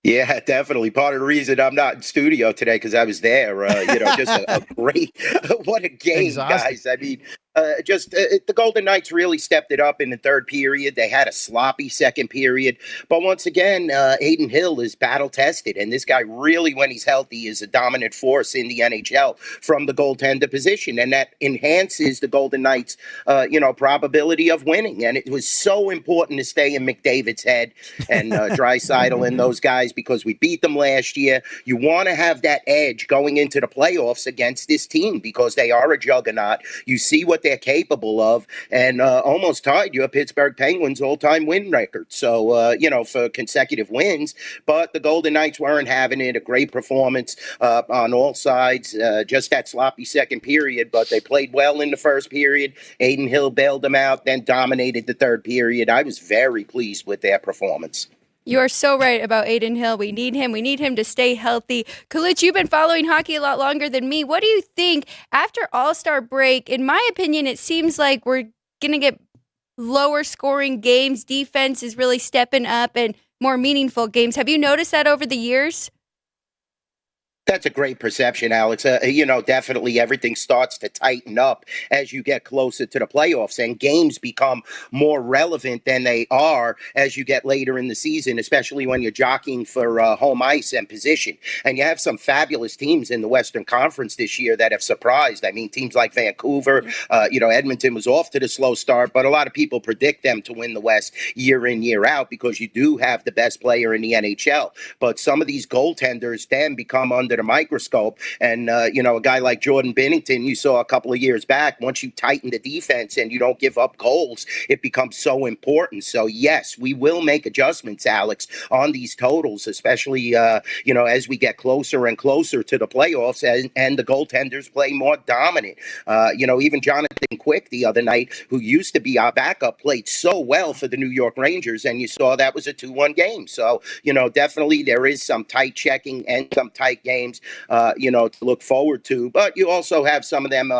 Yeah, definitely. Part of the reason I'm not in studio today because I was there. Just a great, what a game, exhausting. Guys. I mean, the Golden Knights really stepped it up in the third period. They had a sloppy second period. But once again, Aiden Hill is battle-tested. And this guy really, when he's healthy, is a dominant force in the NHL from the goaltender position. And that enhances the Golden Knights, probability of winning. And it was so important to stay in McDavid's head and Draisaitl and those guys because we beat them last year. You want to have that edge going into the playoffs against this team because they are a juggernaut. You see what they're capable of, and almost tied your Pittsburgh Penguins all-time win record. So, for consecutive wins, but the Golden Knights weren't having it. A great performance on all sides, just that sloppy second period, but they played well in the first period. Aiden Hill bailed them out, then dominated the third period. I was very pleased with their performance. You are so right about Aiden Hill. We need him. We need him to stay healthy. Colucci, you've been following hockey a lot longer than me. What do you think after All-Star break? In my opinion, it seems like we're going to get lower scoring games. Defense is really stepping up and more meaningful games. Have you noticed that over the years? That's a great perception, Alex. Definitely everything starts to tighten up as you get closer to the playoffs, and games become more relevant than they are as you get later in the season, especially when you're jockeying for home ice and position. And you have some fabulous teams in the Western Conference this year that have surprised. I mean, teams like Vancouver, Edmonton was off to the slow start, but a lot of people predict them to win the West year in, year out because you do have the best player in the NHL. But some of these goaltenders then become under the microscope. And, a guy like Jordan Binnington, you saw a couple of years back, once you tighten the defense and you don't give up goals, it becomes so important. So, yes, we will make adjustments, Alex, on these totals, especially, as we get closer and closer to the playoffs and the goaltenders play more dominant. Even Jonathan Quick the other night, who used to be our backup, played so well for the New York Rangers, and you saw that was a 2-1 game. So, definitely there is some tight checking and some tight games. games, to look forward to. But you also have some of them,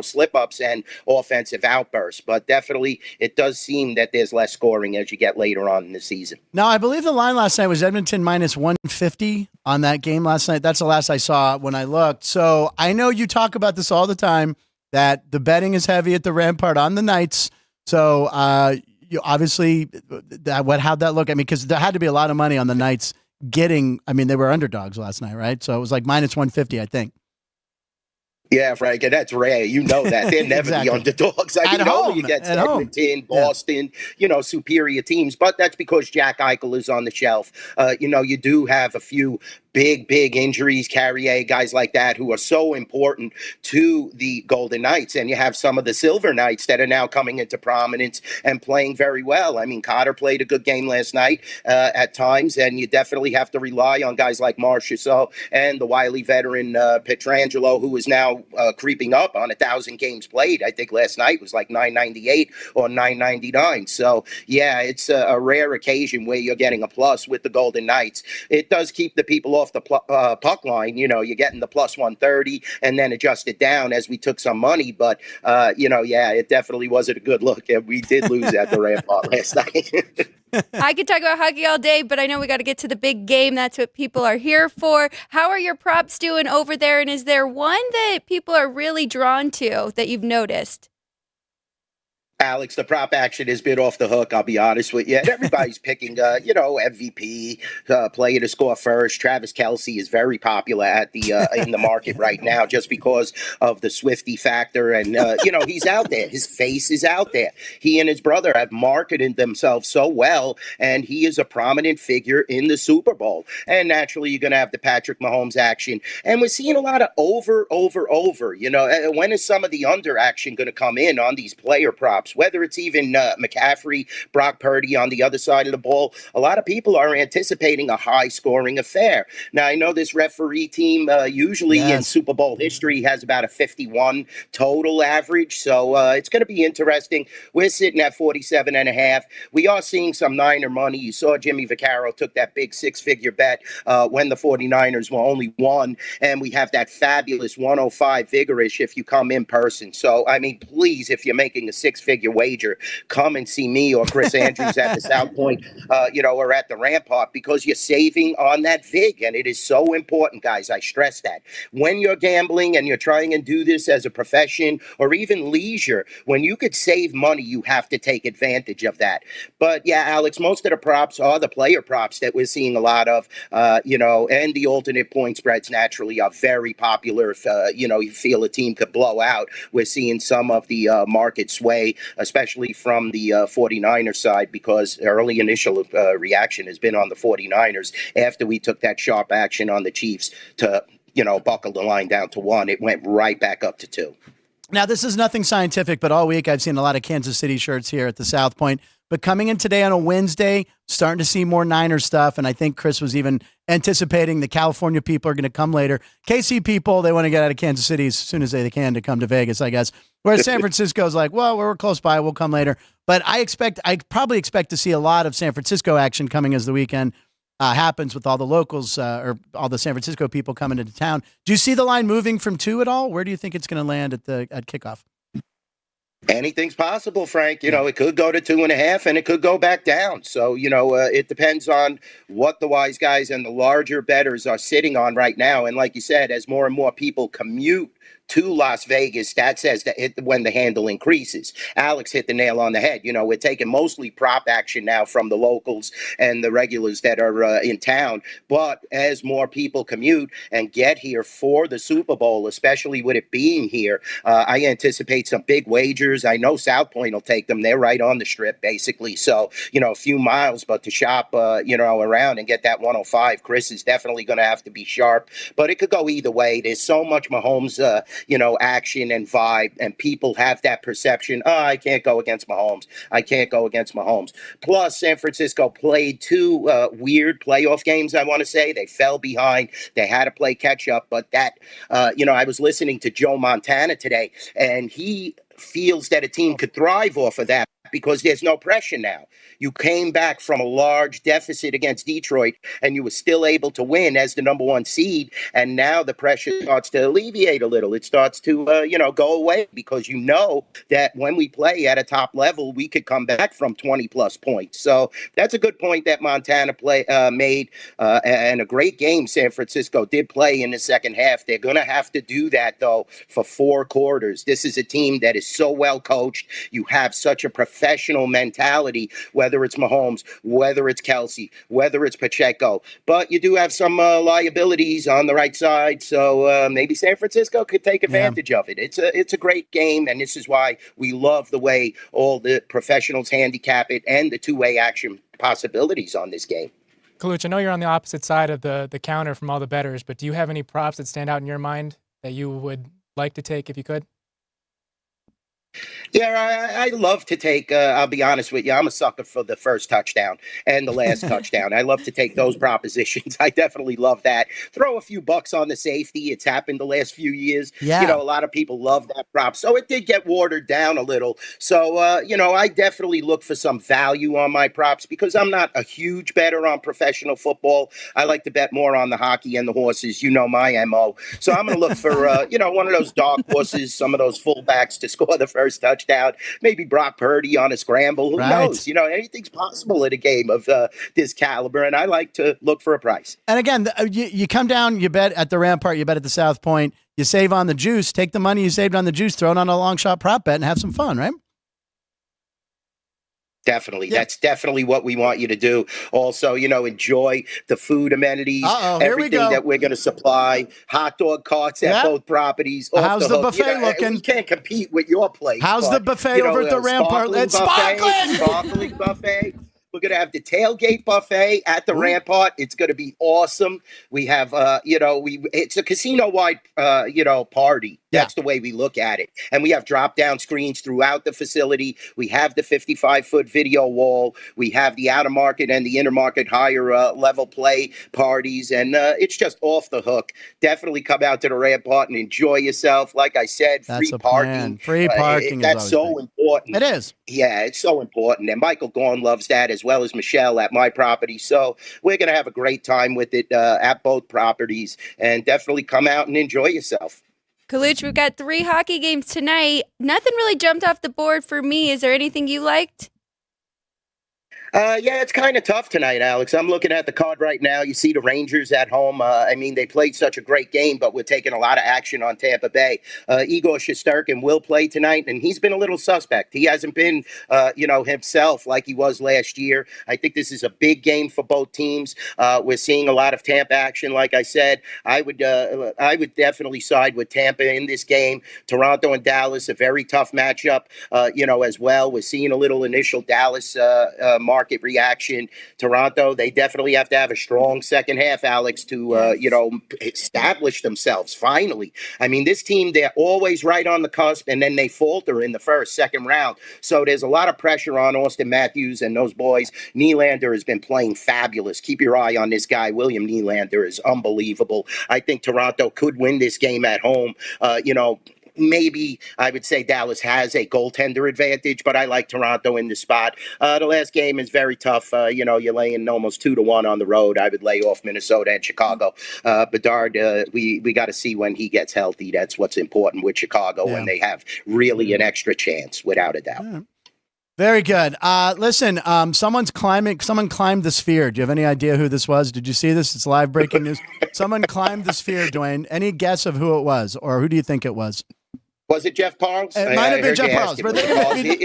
slip-ups and offensive outbursts. But definitely it does seem that there's less scoring as you get later on in the season. Now, I believe the line last night was Edmonton minus 150 on that game last night. That's the last I saw when I looked. So I know you talk about this all the time, that the betting is heavy at the Rampart on the Knights. So you obviously, how'd that look? I mean, because there had to be a lot of money on the Knights getting, I mean, they were underdogs last night, right? So it was like minus 150, I think. Yeah, Frank, and that's rare. You know that. They're never Exactly. the underdogs. I mean, only against Edmonton, Boston, superior teams. But that's because Jack Eichel is on the shelf. You do have a few big injuries, Carrier, guys like that who are so important to the Golden Knights. And you have some of the Silver Knights that are now coming into prominence and playing very well. I mean, Cotter played a good game last night at times, and you definitely have to rely on guys like Marchessault and the wily veteran Pietrangelo, who is now creeping up on 1,000 games played. I think last night was like 998 or 999. So, yeah, it's a rare occasion where you're getting a plus with the Golden Knights. It does keep the people off the puck line. You're getting the plus 130 and then adjust it down as we took some money. But, it definitely wasn't a good look. And we did lose at the Rampart last night. I could talk about hockey all day, but I know we got to get to the big game. That's what people are here for. How are your props doing over there? And is there one that people are really drawn to that you've noticed? Alex, the prop action has been off the hook, I'll be honest with you. And everybody's picking, MVP, player to score first. Travis Kelce is very popular at the in the market right now just because of the Swiftie factor. And, he's out there. His face is out there. He and his brother have marketed themselves so well, and he is a prominent figure in the Super Bowl. And naturally, you're going to have the Patrick Mahomes action. And we're seeing a lot of over. When is some of the under action going to come in on these player props? Whether it's even McCaffrey, Brock Purdy on the other side of the ball, a lot of people are anticipating a high-scoring affair. Now, I know this referee team usually in Super Bowl history has about a 51 total average, so it's going to be interesting. We're sitting at 47.5. We are seeing some Niner money. You saw Jimmy Vaccaro took that big six-figure bet when the 49ers were only one, and we have that fabulous 105 vigorish if you come in person. So, I mean, please, if you're making a six-figure wager, come and see me or Chris Andrews at the South Point, or at the Rampart, because you're saving on that vig, and it is so important, guys. I stress that. When you're gambling and you're trying to do this as a profession or even leisure, when you could save money, you have to take advantage of that. But yeah, Alex, most of the props are the player props that we're seeing a lot of, and the alternate point spreads naturally are very popular. If, you feel a team could blow out, we're seeing some of the market sway, especially from the 49ers side, because early initial reaction has been on the 49ers after we took that sharp action on the Chiefs to, buckle the line down to 1. It went right back up to 2. Now, this is nothing scientific, but all week I've seen a lot of Kansas City shirts here at the South Point. But coming in today on a Wednesday, starting to see more Niners stuff. And I think Chris was even anticipating the California people are going to come later. KC people, they want to get out of Kansas City as soon as they can to come to Vegas, I guess. Whereas San Francisco's like, well, we're close by. We'll come later. But I probably expect to see a lot of San Francisco action coming as the weekend happens with all the locals or all the San Francisco people coming into town. Do you see the line moving from 2 at all? Where do you think it's going to land at kickoff? Anything's possible, Frank. It could go to 2.5 and it could go back down. So, it depends on what the wise guys and the larger bettors are sitting on right now. And like you said, as more and more people commute to Las Vegas, that says that when the handle increases. Alex hit the nail on the head. We're taking mostly prop action now from the locals and the regulars that are in town. But as more people commute and get here for the Super Bowl, especially with it being here, I anticipate some big wagers. I know South Point will take them. They're right on the strip, basically. So, a few miles, but to shop, around and get that 105, Chris is definitely going to have to be sharp. But it could go either way. There's so much Mahomes action and vibe, and people have that perception, I can't go against Mahomes. Plus, San Francisco played 2 weird playoff games, I want to say. They fell behind. They had to play catch-up, but that, I was listening to Joe Montana today, and he feels that a team could thrive off of that because there's no pressure now. You came back from a large deficit against Detroit, and you were still able to win as the number 1 seed. And now the pressure starts to alleviate a little. It starts to, go away, because you know that when we play at a top level, we could come back from 20-plus points. So that's a good point that Montana made, and a great game San Francisco did play in the second half. They're going to have to do that, though, for 4 quarters. This is a team that is so well coached. You have such a professional mentality, whether it's Mahomes, whether it's Kelsey, whether it's Pacheco. But you do have some liabilities on the right side, so maybe San Francisco could take advantage of it. It's a great game, and this is why we love the way all the professionals handicap it and the two-way action possibilities on this game. Colucci, I know you're on the opposite side of the counter from all the bettors, but do you have any props that stand out in your mind that you would like to take if you could? Yeah, I love to take, I'll be honest with you, I'm a sucker for the first touchdown and the last touchdown. I love to take those propositions. I definitely love that. Throw a few bucks on the safety. It's happened the last few years. Yeah. A lot of people love that prop. So it did get watered down a little. So, I definitely look for some value on my props, because I'm not a huge bettor on professional football. I like to bet more on the hockey and the horses. You know my MO. So I'm going to look for, one of those dark horses, some of those fullbacks to score the first touchdown. Maybe Brock Purdy on a scramble. Who knows? Anything's possible in a game of this caliber, and I like to look for a price. And again, you come down, you bet at the Rampart, you bet at the South Point, you save on the juice, take the money you saved on the juice, throw it on a long shot prop bet, and have some fun, right? Definitely. Yeah. That's definitely what we want you to do. Also, enjoy the food amenities, everything that we're going to supply, hot dog carts at both properties. How's the buffet looking? We can't compete with your place. How's the buffet over at the Rampart? It's sparkling! Sparkling buffet. We're going to have the tailgate buffet at the Rampart. It's going to be awesome. We have, it's a casino-wide, party. That's the way we look at it. And we have drop-down screens throughout the facility. We have the 55-foot video wall. We have the out-of-market and the inter-market higher level play parties. And it's just off the hook. Definitely come out to the Rampart and enjoy yourself. Like I said, free parking. Free parking that's so important. It is. Yeah, it's so important. And Michael Gorn loves that, as well as Michelle at my property. So we're going to have a great time with it at both properties, and definitely come out and enjoy yourself. Colucci, we've got 3 hockey games tonight. Nothing really jumped off the board for me. Is there anything you liked? Yeah, it's kind of tough tonight, Alex. I'm looking at the card right now. You see the Rangers at home. They played such a great game, but we're taking a lot of action on Tampa Bay. Igor Shesterkin will play tonight, and he's been a little suspect. He hasn't been, himself like he was last year. I think this is a big game for both teams. We're seeing a lot of Tampa action. Like I said, I would definitely side with Tampa in this game. Toronto and Dallas, a very tough matchup, as well. We're seeing a little initial Dallas market reaction. Toronto, they definitely have to have a strong second half, Alex, to establish themselves finally. This team, they're always right on the cusp, and then they falter in the second round. So there's a lot of pressure on Austin Matthews and those boys. Nylander has been playing fabulous. Keep your eye on this guy. William Nylander is unbelievable. I think Toronto could win this game at home. Maybe I would say Dallas has a goaltender advantage, but I like Toronto in the spot. The last game is very tough. You're laying almost 2-1 on the road. I would lay off Minnesota and Chicago. Bedard, we got to see when he gets healthy. That's what's important with Chicago, when they have really an extra chance, without a doubt. Yeah. Very good. Listen, someone climbed the sphere. Do you have any idea who this was? Did you see this? It's live breaking news. Someone climbed the sphere, Duane. Any guess of who it was, or who do you think it was? Was it Jeff Parles? It might have been Jeff Parles.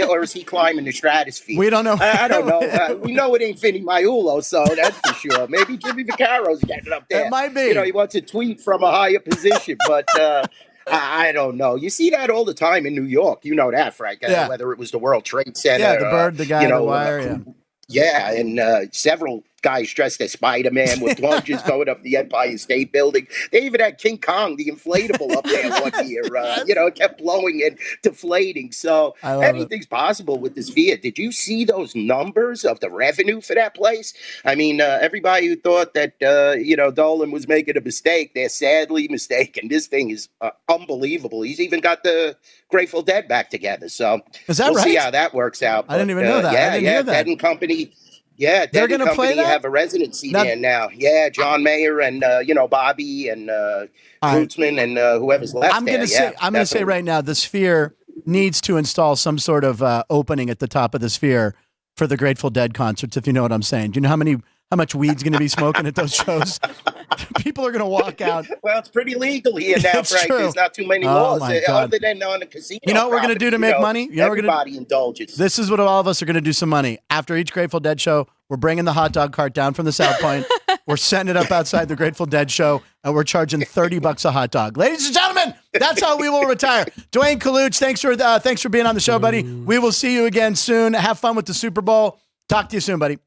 Or is he climbing the stratosphere? We don't know. I don't know. We know it ain't Vinny Maiulo, so that's for sure. Maybe Jimmy Vaccaro's getting up there. It might be. He wants a tweet from a higher position, but I don't know. You see that all the time in New York. You know that, Frank. Whether it was the World Trade Center. Yeah, the bird, the guy on the wire. Yeah, and several guys dressed as Spider-Man with plunges going up the Empire State Building. They even had King Kong, the inflatable, up there one year. It kept blowing and deflating. So anything's possible with the Sphere. Did you see those numbers of the revenue for that place? I mean, everybody who thought that, Dolan was making a mistake, they're sadly mistaken. This thing is unbelievable. He's even got the Grateful Dead back together. So we'll see how that works out. I didn't even know that. Yeah, Dead and Company. Yeah, they're going to play that? Have a residency there now. Yeah, John Mayer and Bobby and Rootsman and whoever's left. I'm going to say right now, the Sphere needs to install some sort of opening at the top of the Sphere for the Grateful Dead concerts. If you know what I'm saying. Do you know how much weed's going to be smoking at those shows? People are going to walk out. Well, it's pretty legal here now, Frank. True. There's not too many laws other than on the casino. You know what we're going to do to make money? Everybody indulges. This is what all of us are going to do some money. After each Grateful Dead show, we're bringing the hot dog cart down from the South Point. We're setting it up outside the Grateful Dead show, and we're charging $30 a hot dog. Ladies and gentlemen, that's how we will retire. Duane Colucci, thanks for being on the show, buddy. We will see you again soon. Have fun with the Super Bowl. Talk to you soon, buddy.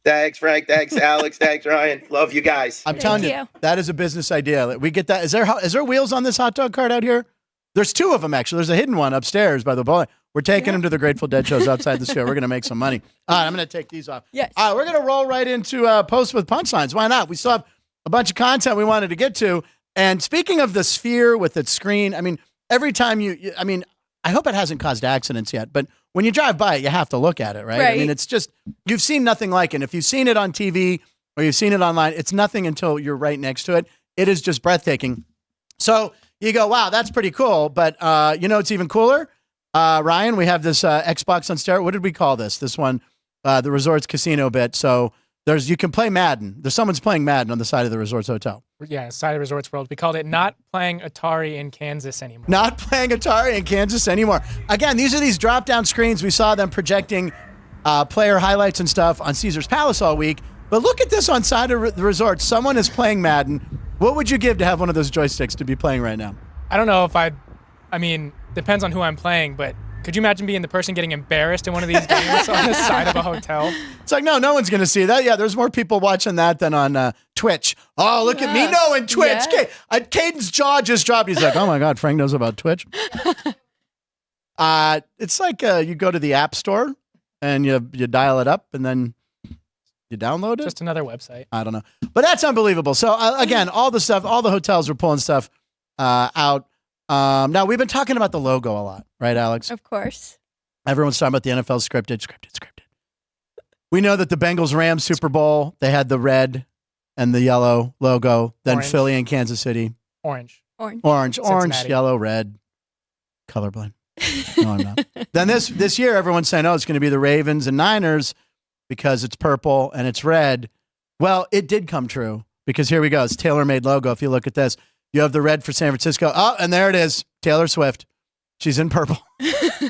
Thanks, Frank. Thanks, Alex. Thanks, Ryan. Love you guys. I'm telling you, that is a business idea. We get that. Is there wheels on this hot dog cart out here? There's two of them, actually. There's a hidden one upstairs by the boy. We're taking them to the Grateful Dead shows outside the show. We're going to make some money. All right, I'm going to take these off. Yes. All right, we're going to roll right into Post with Punchlines. Why not? We still have a bunch of content we wanted to get to. And speaking of the Sphere with its screen, I mean, every time I hope it hasn't caused accidents yet, but when you drive by it, you have to look at it, right? I mean, it's just, you've seen nothing like it. If you've seen it on TV or you've seen it online, it's nothing until you're right next to it. It is just breathtaking. So you go, wow, that's pretty cool. But it's even cooler. Ryan, we have this Xbox on stereo. What did we call this? This one, the Resorts Casino bit. So you can play Madden. Someone's playing Madden on the side of the Resorts Hotel. Yeah, side of Resorts World. We called it Not Playing Atari in Kansas Anymore. Not playing Atari in Kansas anymore. Again, these are these drop-down screens. We saw them projecting player highlights and stuff on Caesar's Palace all week. But look at this on side of the resort. Someone is playing Madden. What would you give to have one of those joysticks to be playing right now? I don't know if depends on who I'm playing, but could you imagine being the person getting embarrassed in one of these games on the side of a hotel? It's like, no one's going to see that. Yeah, there's more people watching that than on Twitch. Oh, look at me knowing Twitch. Yeah. Caden's jaw just dropped. He's like, oh my God, Frank knows about Twitch. It's like you go to the App Store and you dial it up and then you download it. Just another website. I don't know. But that's unbelievable. So again, all the hotels are pulling stuff out. Now, we've been talking about the logo a lot, right, Alex? Of course. Everyone's talking about the NFL scripted. We know that the Bengals-Rams Super Bowl, they had the red and the yellow logo. Then Orange. Philly and Kansas City. Orange, yellow, red. Colorblind. No, I'm not. Then this year, everyone's saying, it's going to be the Ravens and Niners because it's purple and it's red. Well, it did come true because here we go. It's tailor-made logo. If you look at this. You have the red for San Francisco. Oh, and there it is. Taylor Swift. She's in purple.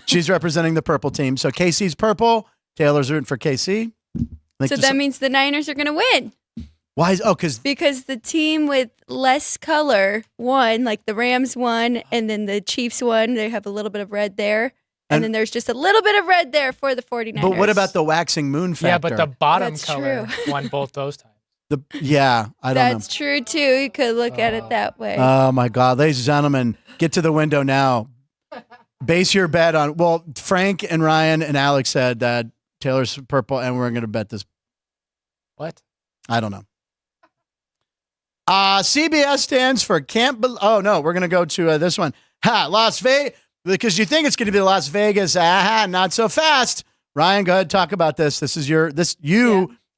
She's representing the purple team. So KC's purple. Taylor's rooting for KC. So that means the Niners are going to win. Why? Because the team with less color won, like the Rams won, and then the Chiefs won. They have a little bit of red there. And then there's just a little bit of red there for the 49ers. But what about the waxing moon factor? Yeah, but the bottom color won both those times. I don't know. That's true, too. You could look at it that way. Oh, my God. Ladies and gentlemen, get to the window now. Base your bet on, Frank and Ryan and Alex said that Taylor's purple, and we're going to bet this. What? I don't know. CBS stands for Can't Believe. Oh, no, we're going to go to this one. Las Vegas, because you think it's going to be Las Vegas. Not so fast. Ryan, go ahead, talk about this.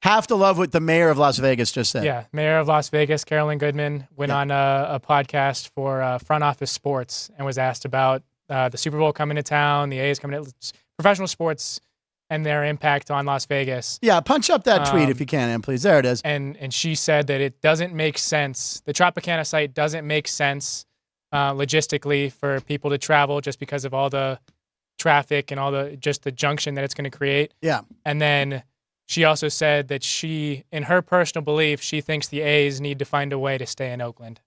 Have to love what the mayor of Las Vegas just said. Yeah, mayor of Las Vegas, Carolyn Goodman, went on a podcast for Front Office Sports and was asked about the Super Bowl coming to town, the A's coming to professional sports, and their impact on Las Vegas. Yeah, punch up that tweet if you can, Ann, please. There it is. And she said that it doesn't make sense. The Tropicana site doesn't make sense logistically for people to travel just because of all the traffic and all the junction that it's going to create. Yeah. And then she also said that in her personal belief, she thinks the A's need to find a way to stay in Oakland.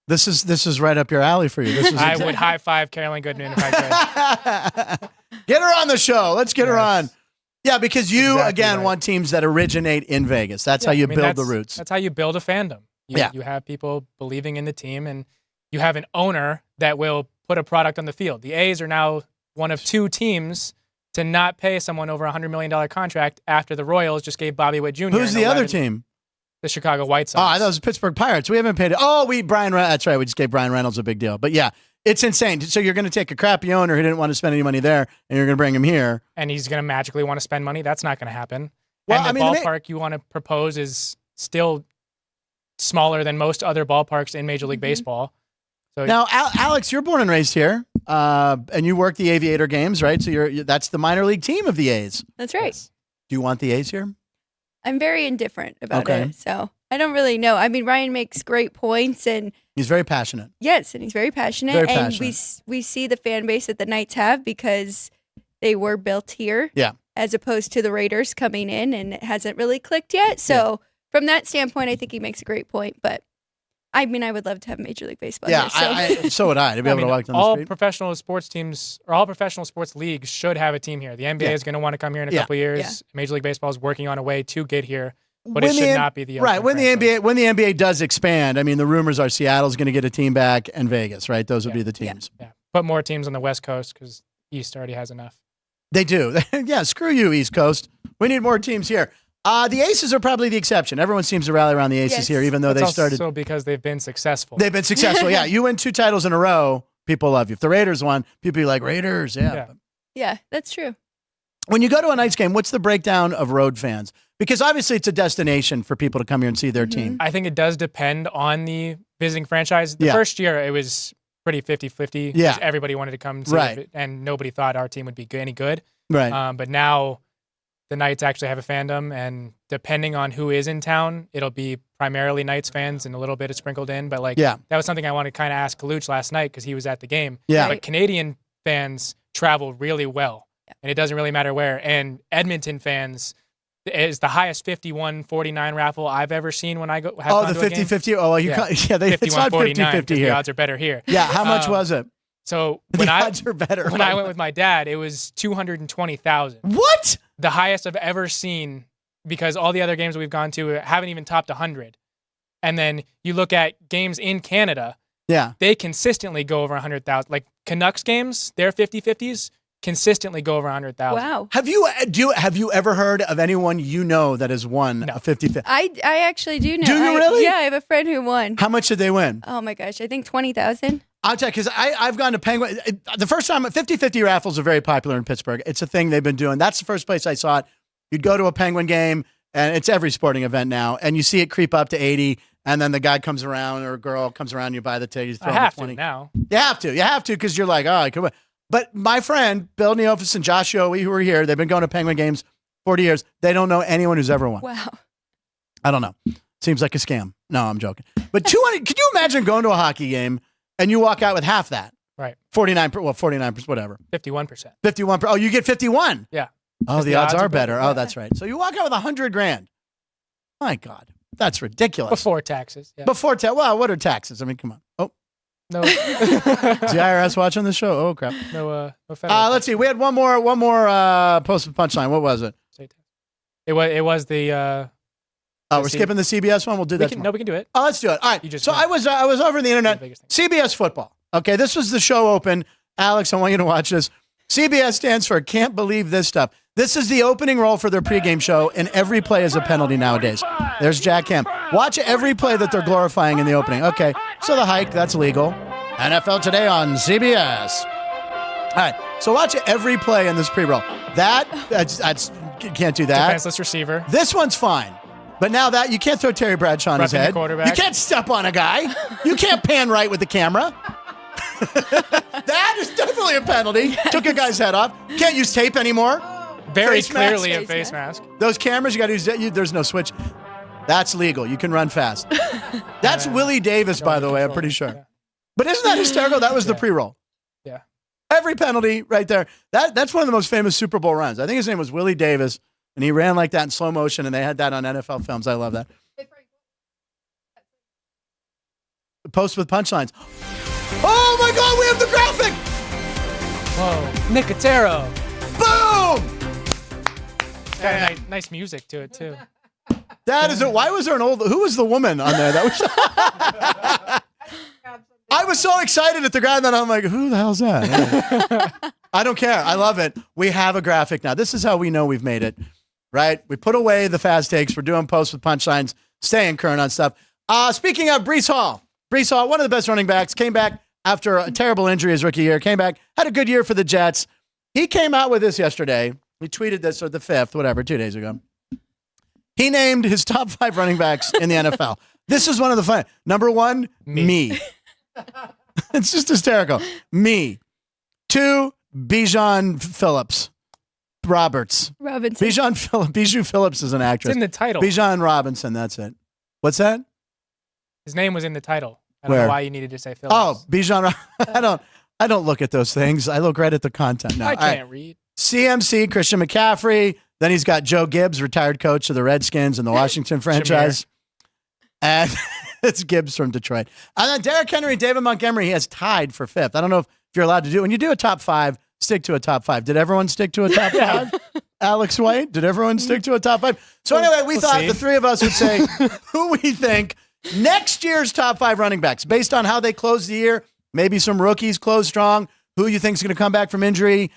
This is right up your alley for you. I would high five Carolyn Goodman if I could. Get her on the show. Let's get her on. Yeah, because you, Exactly again, right. want teams that originate in Vegas. That's how you build the roots. That's how you build a fandom. You have people believing in the team, and you have an owner that will put a product on the field. The A's are now one of 2 teams to not pay someone over $100 million contract after the Royals just gave Bobby Witt Jr. Who's the other team? The Chicago White Sox. Oh, I thought it was the Pittsburgh Pirates. We haven't paid it. Oh, that's right. We just gave Brian Reynolds a big deal. But yeah, it's insane. So you're going to take a crappy owner who didn't want to spend any money there, and you're going to bring him here. And he's going to magically want to spend money. That's not going to happen. Well, and the ballpark you want to propose is still smaller than most other ballparks in Major League Baseball. So now, Alex, you're born and raised here, and you work the Aviator games, right? So that's the minor league team of the A's. That's right. Yes. Do you want the A's here? I'm very indifferent about it, so I don't really know. I mean, Ryan makes great points, and he's very passionate. Yes, and he's very passionate. Very and passionate. we see the fan base that the Knights have because they were built here. Yeah. As opposed to the Raiders coming in, and it hasn't really clicked yet. So from that standpoint, I think he makes a great point. But I mean, I would love to have Major League Baseball. Yeah, here, so would I to be able to walk down the all street. professional sports teams or all professional sports leagues should have a team here. The NBA is going to want to come here in a couple years. Yeah. Major League Baseball is working on a way to get here, but it should not be the right when Oakland franchise. when the NBA does expand. I mean, the rumors are Seattle's going to get a team back and Vegas, right? Those would be the teams. Yeah, put more teams on the West Coast because East already has enough. They do. Yeah, screw you, East Coast. We need more teams here. The Aces are probably the exception. Everyone seems to rally around the Aces here, even though That's they started. also because they've been successful. They've been successful. Yeah, you win 2 titles in a row, people love you. If the Raiders won, people be like, Raiders, yeah. Yeah, that's true. When you go to a Knights game, what's the breakdown of road fans? Because obviously it's a destination for people to come here and see their team. I think it does depend on the visiting franchise. The first year, it was pretty 50-50. Yeah. Everybody wanted to come see it, and nobody thought our team would be any good. Right. But now the Knights actually have a fandom, and depending on who is in town, it'll be primarily Knights fans and a little bit of sprinkled in. But that was something I wanted to kind of ask Colucci last night because he was at the game. Yeah. But Canadian fans travel really well, and it doesn't really matter where. And Edmonton fans is the highest 51-49 raffle I've ever seen when I go. The 50-50. Oh, it's not 50-50 here. The odds are better here. Yeah. How much was it? So the odds are better. When I went with my dad, it was 220,000. What? The highest I've ever seen, because all the other games we've gone to haven't even topped 100. And then you look at games in Canada. Yeah. They consistently go over 100,000. Like Canucks games, their 50-50s consistently go over 100,000. Wow. Have you ever heard of anyone you know that has won a 50-50? I actually do know. Do you really? Yeah, I have a friend who won. How much did they win? Oh my gosh, I think 20,000. I'll tell you, because I've gone to Penguin. The first time, 50-50 raffles are very popular in Pittsburgh. It's a thing they've been doing. That's the first place I saw it. You'd go to a Penguin game, and it's every sporting event now, and you see it creep up to 80, and then the guy comes around or a girl comes around, you buy the ticket, you throw I have 20. to now. You have to, because you're like, oh, I could win. But my friend, Bill Neofus and Josh Yowie, who are here, they've been going to Penguin games 40 years. They don't know anyone who's ever won. Wow. I don't know. Seems like a scam. No, I'm joking. But 200, could you imagine going to a hockey game and you walk out with half that? Right. 49%, whatever. 51%. 51%. Oh, you get 51. Yeah. Oh, the odds are better. Oh, that's right. So you walk out with $100,000. My God, that's ridiculous. Before taxes. Yeah. Before tax. Well, what are taxes? I mean, come on. Oh, No. is the IRS watching the show? Oh crap. No federal Let's see. We had one more post with punchline. What was it? It was the. We're skipping the CBS one. We'll do that. We can do it. Oh, let's do it. All right. So I was over the internet. CBS football. Okay, this was the show open. Alex, I want you to watch this. CBS stands for Can't Believe This Stuff. This is the opening roll for their pregame show, and every play is a penalty nowadays. There's Jack Ham. Watch every play that they're glorifying in the opening. Okay, so the hike, that's legal. NFL Today on CBS. All right, so watch every play in this pre-roll. That's can't do that. Defenseless receiver. This one's fine. But now that you can't throw Terry Bradshaw on his Roughing the head. quarterback. You can't step on a guy. You can't pan right with the camera. That is definitely a penalty. Took a guy's head off. Can't use tape anymore. Very Face clearly mask. a face mask. Those cameras, you got to use. There's no switch. That's legal. You can run fast. That's Willie Davis, by the way. I'm pretty sure. Yeah. But isn't that hysterical? That was the pre-roll. Yeah. Every penalty right there. That's one of the most famous Super Bowl runs. I think his name was Willie Davis, and he ran like that in slow motion, and they had that on NFL films. I love that. Post with punchlines. Oh my God, we have the graphic! Whoa. Nicotero. Boom! got nice music to it too. That is it. Why was there who was the woman on there? That was. I was so excited at the ground that I'm like, who the hell's that? I don't care. I love it. We have a graphic now. This is how we know we've made it, right? We put away the fast takes. We're doing posts with punchlines, staying current on stuff. Speaking of Breece Hall, one of the best running backs, came back after a terrible injury his rookie year, came back, had a good year for the Jets. He came out with this yesterday. He tweeted this or the 5th, 2 days ago. He named his top 5 running backs in the NFL. This is one of the fun. Number 1, me. It's just hysterical. Me. 2, Bijan Robinson. Bijou Phillips is an actress. It's in the title. Bijan Robinson, that's it. What's that? His name was in the title. I don't Where? know why you needed to say Phillips. Oh, Bijan. I don't look at those things. I look right at the content. No, I can't read. CMC, Christian McCaffrey. Then he's got Joe Gibbs, retired coach of the Redskins and the Washington franchise. And it's Gibbs from Detroit. And then Derrick Henry, David Montgomery, he has tied for 5th. I don't know if you're allowed to do it. When you do a top 5, stick to a top 5. Did everyone stick to a top 5? Alex White, did everyone stick to a top 5? So anyway, we thought the three of us would say who we think next year's top 5 running backs, based on how they close the year, maybe some rookies close strong, who you think is going to come back from injury.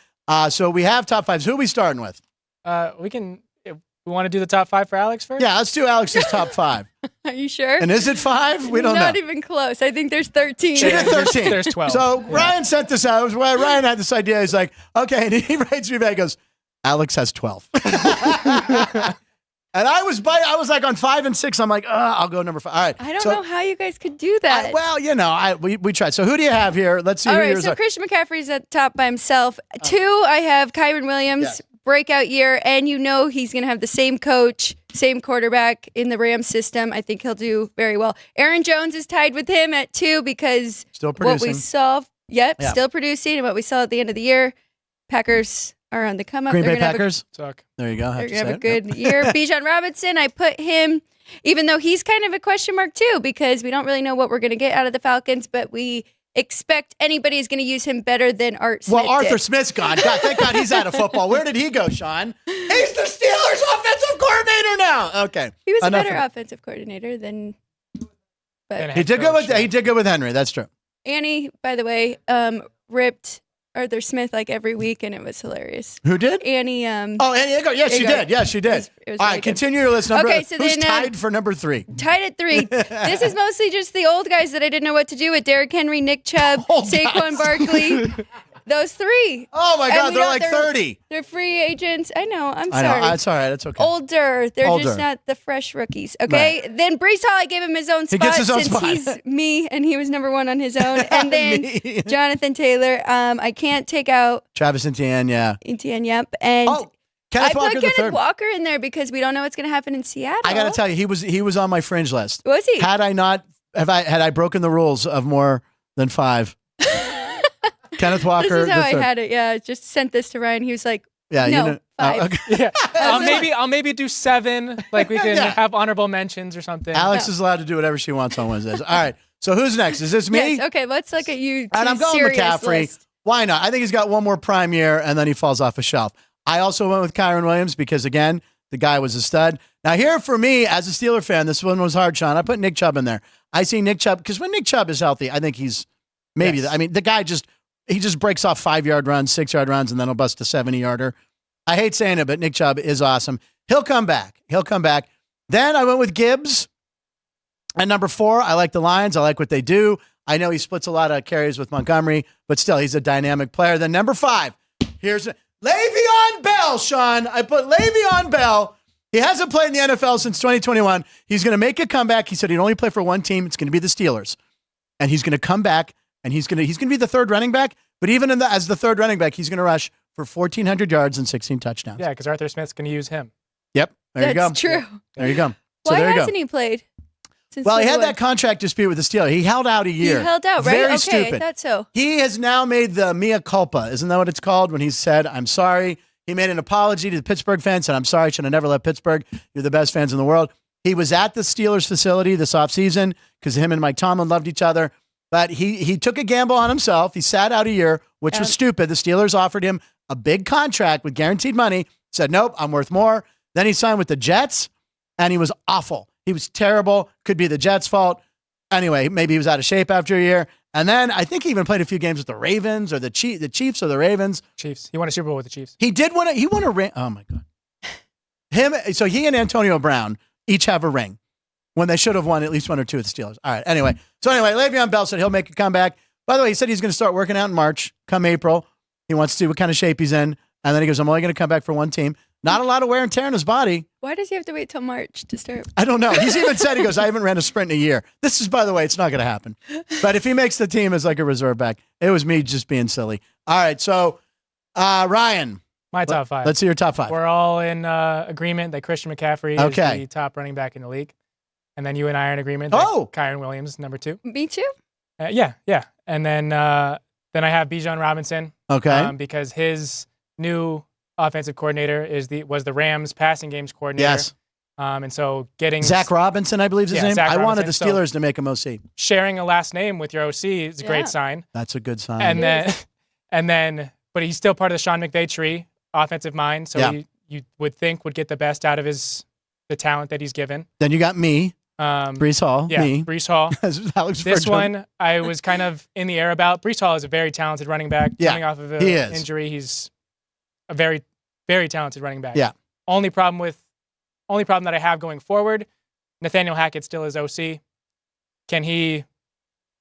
So we have top 5s. Who are we starting with? We want to do the top 5 for Alex first? Yeah, let's do Alex's top 5. Are you sure? And is it 5? We don't know. Not even close. I think there's 13. She did 13. There's 12. So Ryan sent this out. Ryan had this idea. He's like, okay. And he writes me back. He goes, Alex has 12. And I was like on 5 and 6. I'm like, I'll go number 5. All right. I don't know how you guys could do that. We tried. So who do you have here? Let's see. All who right. yours So are. Christian McCaffrey's at top by himself. 2, I have Kyron Williams. Yes. Breakout year, and he's going to have the same coach, same quarterback in the Rams system. I think he'll do very well. Aaron Jones is tied with him at 2 because Still producing. what we saw, still producing, and what we saw at the end of the year, Packers are on the come up. Green Bay Packers. Suck. There you go. They're going to have a good year. Bijan Robinson, I put him, even though he's kind of a question mark too, because we don't really know what we're going to get out of the Falcons, but we expect anybody is going to use him better than Art Smith. Well, Arthur did. Smith's gone. God, thank God he's out of football. Where did he go, Sean? He's the Steelers' offensive coordinator now. Okay. He was Enough a better of- offensive coordinator than. And He did good with Henry. That's true. Annie, by the way, ripped Arthur Smith like every week, and it was hilarious. Who did? Annie. Oh, Annie Eggo. Yes, she did. Yes, she did. It was All really right, good. continue your list. Number, Okay, so who's then, tied for number 3? Tied at 3. This is mostly just the old guys that I didn't know what to do with. Derrick Henry, Nick Chubb, Old Saquon guys. Barkley. Those 3. Oh, my And God. we They're know like 30. They're free agents. I know. I'm I sorry. know. It's all right. It's okay. Older. They're Older. just not the fresh rookies. Okay. Then Breece Hall, I gave him his own spot gets his own since spot. he's me and he was number 1 on his own. And then Me. Jonathan Taylor. I can't take out Travis Etienne, yeah. Etienne. Yep. And Oh, I Kenneth put Walker the Kenneth third. Walker in there because we don't know what's going to happen in Seattle. I got to tell you, he was on my fringe list. Was he? Had I broken the rules of more than 5? Kenneth Walker. This is how the I third. had it. Yeah, I just sent this to Ryan. He was like, Yeah, no, you know. 5. Okay. Yeah. I'll maybe do 7. Like we can Yeah. have honorable mentions or something. Alex is allowed to do whatever she wants on Wednesdays. All right. So who's next? Is this me? Yes, okay, let's look at you. And I'm going serious McCaffrey. list. Why not? I think he's got one more prime year, and then he falls off a shelf. I also went with Kyron Williams because, again, the guy was a stud. Now, here for me, as a Steeler fan, this one was hard, Sean. I put Nick Chubb in there. I see Nick Chubb, because when Nick Chubb is healthy, I think he's maybe, Yes. the guy just breaks off 5-yard runs, 6-yard runs, and then he'll bust a 70-yarder. I hate saying it, but Nick Chubb is awesome. He'll come back. Then I went with Gibbs. And number 4, I like the Lions. I like what they do. I know he splits a lot of carries with Montgomery, but still, he's a dynamic player. Then number 5, here's Le'Veon Bell, Sean. I put Le'Veon Bell. He hasn't played in the NFL since 2021. He's going to make a comeback. He said he'd only play for one team. It's going to be the Steelers. And he's going to come back, and he's going to be the third running back. But even as the third running back, he's going to rush for 1,400 yards and 16 touchdowns. Yeah, because Arthur Smith's going to use him. Yep. There you go. That's true. There you go. So Why there you go. hasn't he played? Since Well, he had 21? that contract dispute with the Steelers. He held out a year. He held out, right? Very Okay, stupid. I thought so. He has now made the mea culpa. Isn't that what it's called? When he said, I'm sorry. He made an apology to the Pittsburgh fans, said, I'm sorry, should have never left Pittsburgh. You're the best fans in the world. He was at the Steelers facility this offseason because him and Mike Tomlin loved each other. But he took a gamble on himself. He sat out a year, which was stupid. The Steelers offered him a big contract with guaranteed money. Said, nope, I'm worth more. Then he signed with the Jets, and he was awful. He was terrible. Could be the Jets' fault. Anyway, maybe he was out of shape after a year. And then I think he even played a few games with the Ravens or the Chiefs or the Ravens. Chiefs. He won a Super Bowl with the Chiefs. He won a ring. Oh, my God. So he and Antonio Brown each have a ring when they should have won at least one or two of the Steelers. All right. Anyway, Le'Veon Bell said he'll make a comeback. By the way, he said he's going to start working out in March, come April. He wants to see what kind of shape he's in. And then he goes, I'm only going to come back for one team. Not a lot of wear and tear on his body. Why does he have to wait till March to start? I don't know. He's even said, he goes, I haven't ran a sprint in a year. This is, by the way, it's not going to happen. But if he makes the team as like a reserve back, it was me just being silly. All right. So, Ryan. My top five. Let's see your top five. We're all in agreement that Christian McCaffrey is the top running back in the league. And then you and I are in agreement that Kyron Williams, number 2. Me too? Yeah. And then I have Bijan Robinson. Okay. Because his new offensive coordinator was the Rams passing games coordinator. Yes. And so getting Zach Robinson, I believe is his name. Zach I wanted the Robinson. Steelers to make him OC. Sharing a last name with your OC is a great sign. That's a good sign. And then, but he's still part of the Sean McVay tree, offensive mind. So you would think would get the best out of the talent that he's given. Then you got me, Breece Hall. Yeah, me. Breece Hall. Alex This Ferguson. one I was kind of in the air about. Breece Hall is a very talented running back. Coming off of an injury, he's a very, very talented running back. Yeah. Only problem that I have going forward, Nathaniel Hackett still is OC. Can he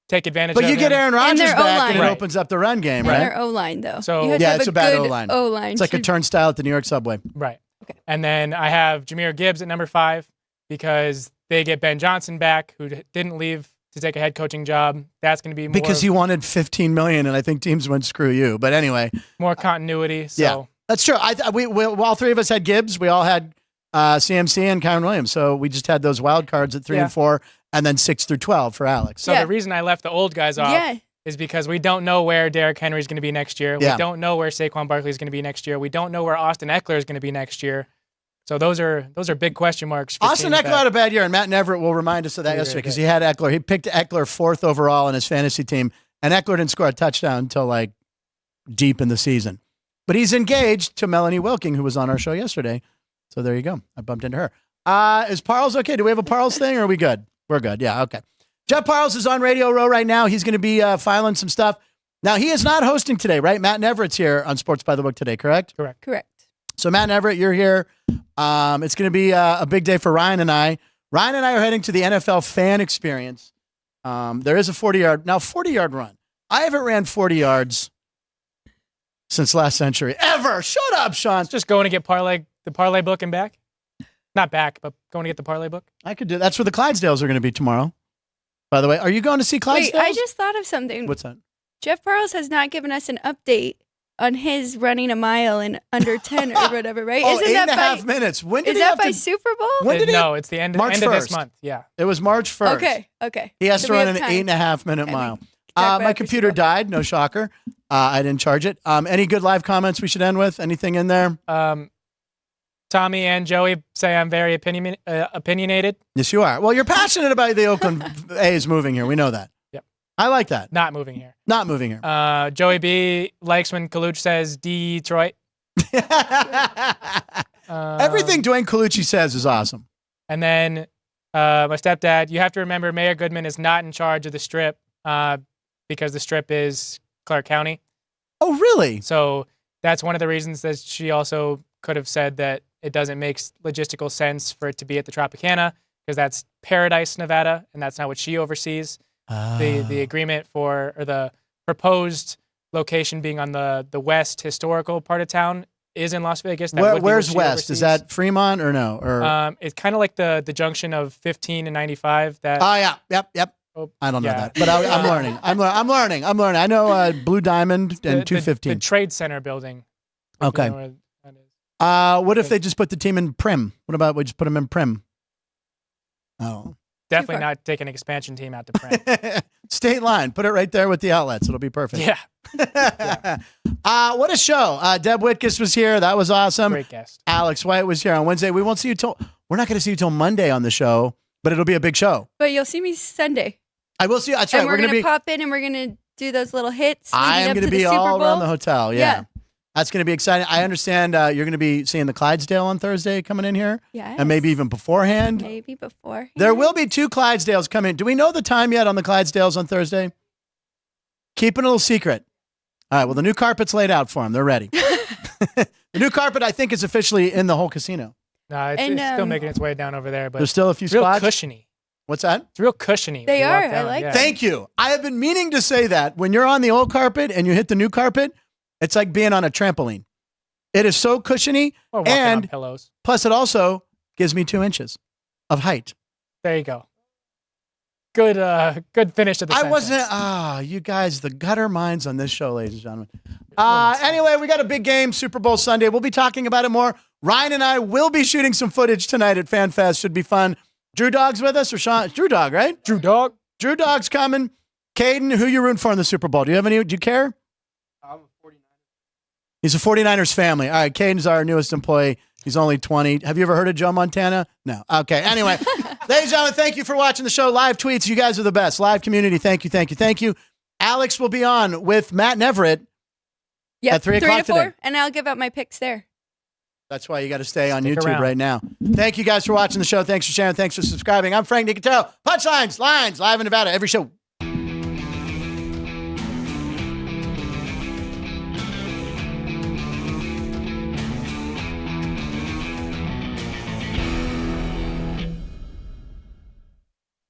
take advantage of But you get Aaron Rodgers back and it Right. opens up the run game, And right? their O-line, though. So- you have to Yeah, have it's a bad good O-line. O-line. It's like a turnstile at the New York subway. Right. Okay. And then I have Jahmyr Gibbs at number 5 because they get Ben Johnson back, who didn't leave to take a head coaching job. That's going to be more Because he wanted $15 million, and I think teams went, screw you. But anyway. more continuity. So Yeah. That's true. We all three of us had Gibbs. We all had CMC and Kyron Williams. So we just had those wild cards at 3 and 4, and then 6 through 12 for Alex. So the reason I left the old guys off is because we don't know where Derrick Henry is going to be next year. We don't know where Saquon Barkley is going to be next year. We don't know where Austin Eckler is going to be next year. So those are big question marks. For Austin Eckler had a bad year, and Matt Everett will remind us of that yesterday because he had Eckler. He picked Eckler 4th overall in his fantasy team, and Eckler didn't score a touchdown until like deep in the season. But he's engaged to Melanie Wilking, who was on our show yesterday. So there you go. I bumped into her. Is Parles okay? Do we have a Parles thing, or are we good? We're good. Yeah, okay. Jeff Parles is on Radio Row right now. He's going to be filing some stuff. Now, he is not hosting today, right? Matt Everett's here on Sports by the Book today, correct? Correct. So, Matt Everett, you're here. It's going to be a big day for Ryan and I. Ryan and I are heading to the NFL Fan Experience. There is a 40-yard run. I haven't ran 40 yards since last century. Ever. Shut up, Sean. It's just going to get the parlay book and back. Not back, but going to get the parlay book. I could do. That's where the Clydesdales are going to be tomorrow. By the way, are you going to see Clydesdales? Wait, I just thought of something. What's that? Jeff Parles has not given us an update on his running a mile in under 10 or whatever, right? Oh, 8.5 minutes. When did is he that have by to, Super Bowl? When did No, it's the end of this 1st. month. Yeah. It was March 1st. Okay. He has So to we run have an time. 8.5 minute mile. back My after computer Super Bowl. died. No shocker. I didn't charge it. Any good live comments we should end with? Anything in there? Tommy and Joey say I'm very opinionated. Yes, you are. Well, you're passionate about the Oakland A's moving here. We know that. Yep. I like that. Not moving here. Not moving here. Joey B likes when Colucci says Detroit. Everything Duane Colucci says is awesome. And then my stepdad, you have to remember Mayor Goodman is not in charge of the Strip because the Strip is Clark County. Oh, really? So that's one of the reasons that she also could have said that it doesn't make logistical sense for it to be at the Tropicana because that's Paradise, Nevada, and that's not what she oversees. The agreement or the proposed location being on the west historical part of town is in Las Vegas. That would be what Where's she west? oversees. Is that Fremont or no? Or It's kind of like the junction of 15 and 95. That yeah, yep. Oh, I don't know yeah. that, but I'm learning. I'm learning. I know Blue Diamond and 215. The Trade Center building. if Okay. you know where that is. What if they just put the team in Prim? What about we just put them in Prim? Oh. Definitely not take an expansion team out to print. State line. Put it right there with the outlets. It'll be perfect. Yeah. What a show. Deb Whitcas was here. That was awesome. Great guest. Alex White was here on Wednesday. We won't see you we're not going to see you till Monday on the show, but it'll be a big show. But you'll see me Sunday. I will see you. That's right. And we're going to pop in and we're going to do those little hits. I am going to be all around the hotel. Yeah. That's going to be exciting. I understand you're going to be seeing the Clydesdale on Thursday coming in here. Yes. And maybe even beforehand. Maybe before. There will be 2 Clydesdales coming. Do we know the time yet on the Clydesdales on Thursday? Keep it a little secret. All right, well, the new carpet's laid out for them. They're ready. The new carpet, I think, is officially in the whole casino. No, it's still making its way down over there, but there's still a few it's real spots. Cushiony. What's that? It's real cushiony. They when you walk are. I down, like yeah. Thank you. I have been meaning to say that. When you're on the old carpet and you hit the new carpet, it's like being on a trampoline. It is so cushiony, Or walking on and pillows. plus it also gives me 2 inches of height. There you go. Good finish to the I sentence. wasn't, you guys, the gutter minds on this show, ladies and gentlemen. Anyway, we got a big game, Super Bowl Sunday. We'll be talking about it more. Ryan and I will be shooting some footage tonight at FanFest. Should be fun. Drew Dog's with us, or Sean? Drew Dog, right? Drew Dog. Drew Dog's coming. Caden, who you rooting for in the Super Bowl? Do you care? I'm a 49er. He's a 49ers family. All right, Caden's our newest employee. He's only 20. Have you ever heard of Joe Montana? No. Okay. Anyway, ladies and gentlemen, thank you for watching the show. Live tweets. You guys are the best. Live community. Thank you, thank you, thank you. Alex will be on with Matt and Everett at 3 o'clock to 4, today. and I'll give out my picks there. That's why you got to stay on Stick YouTube around. right now. Thank you guys for watching the show. Thanks for sharing. Thanks for subscribing. I'm Frank Nicotero. Punchlines, lines, live in Nevada. Every show.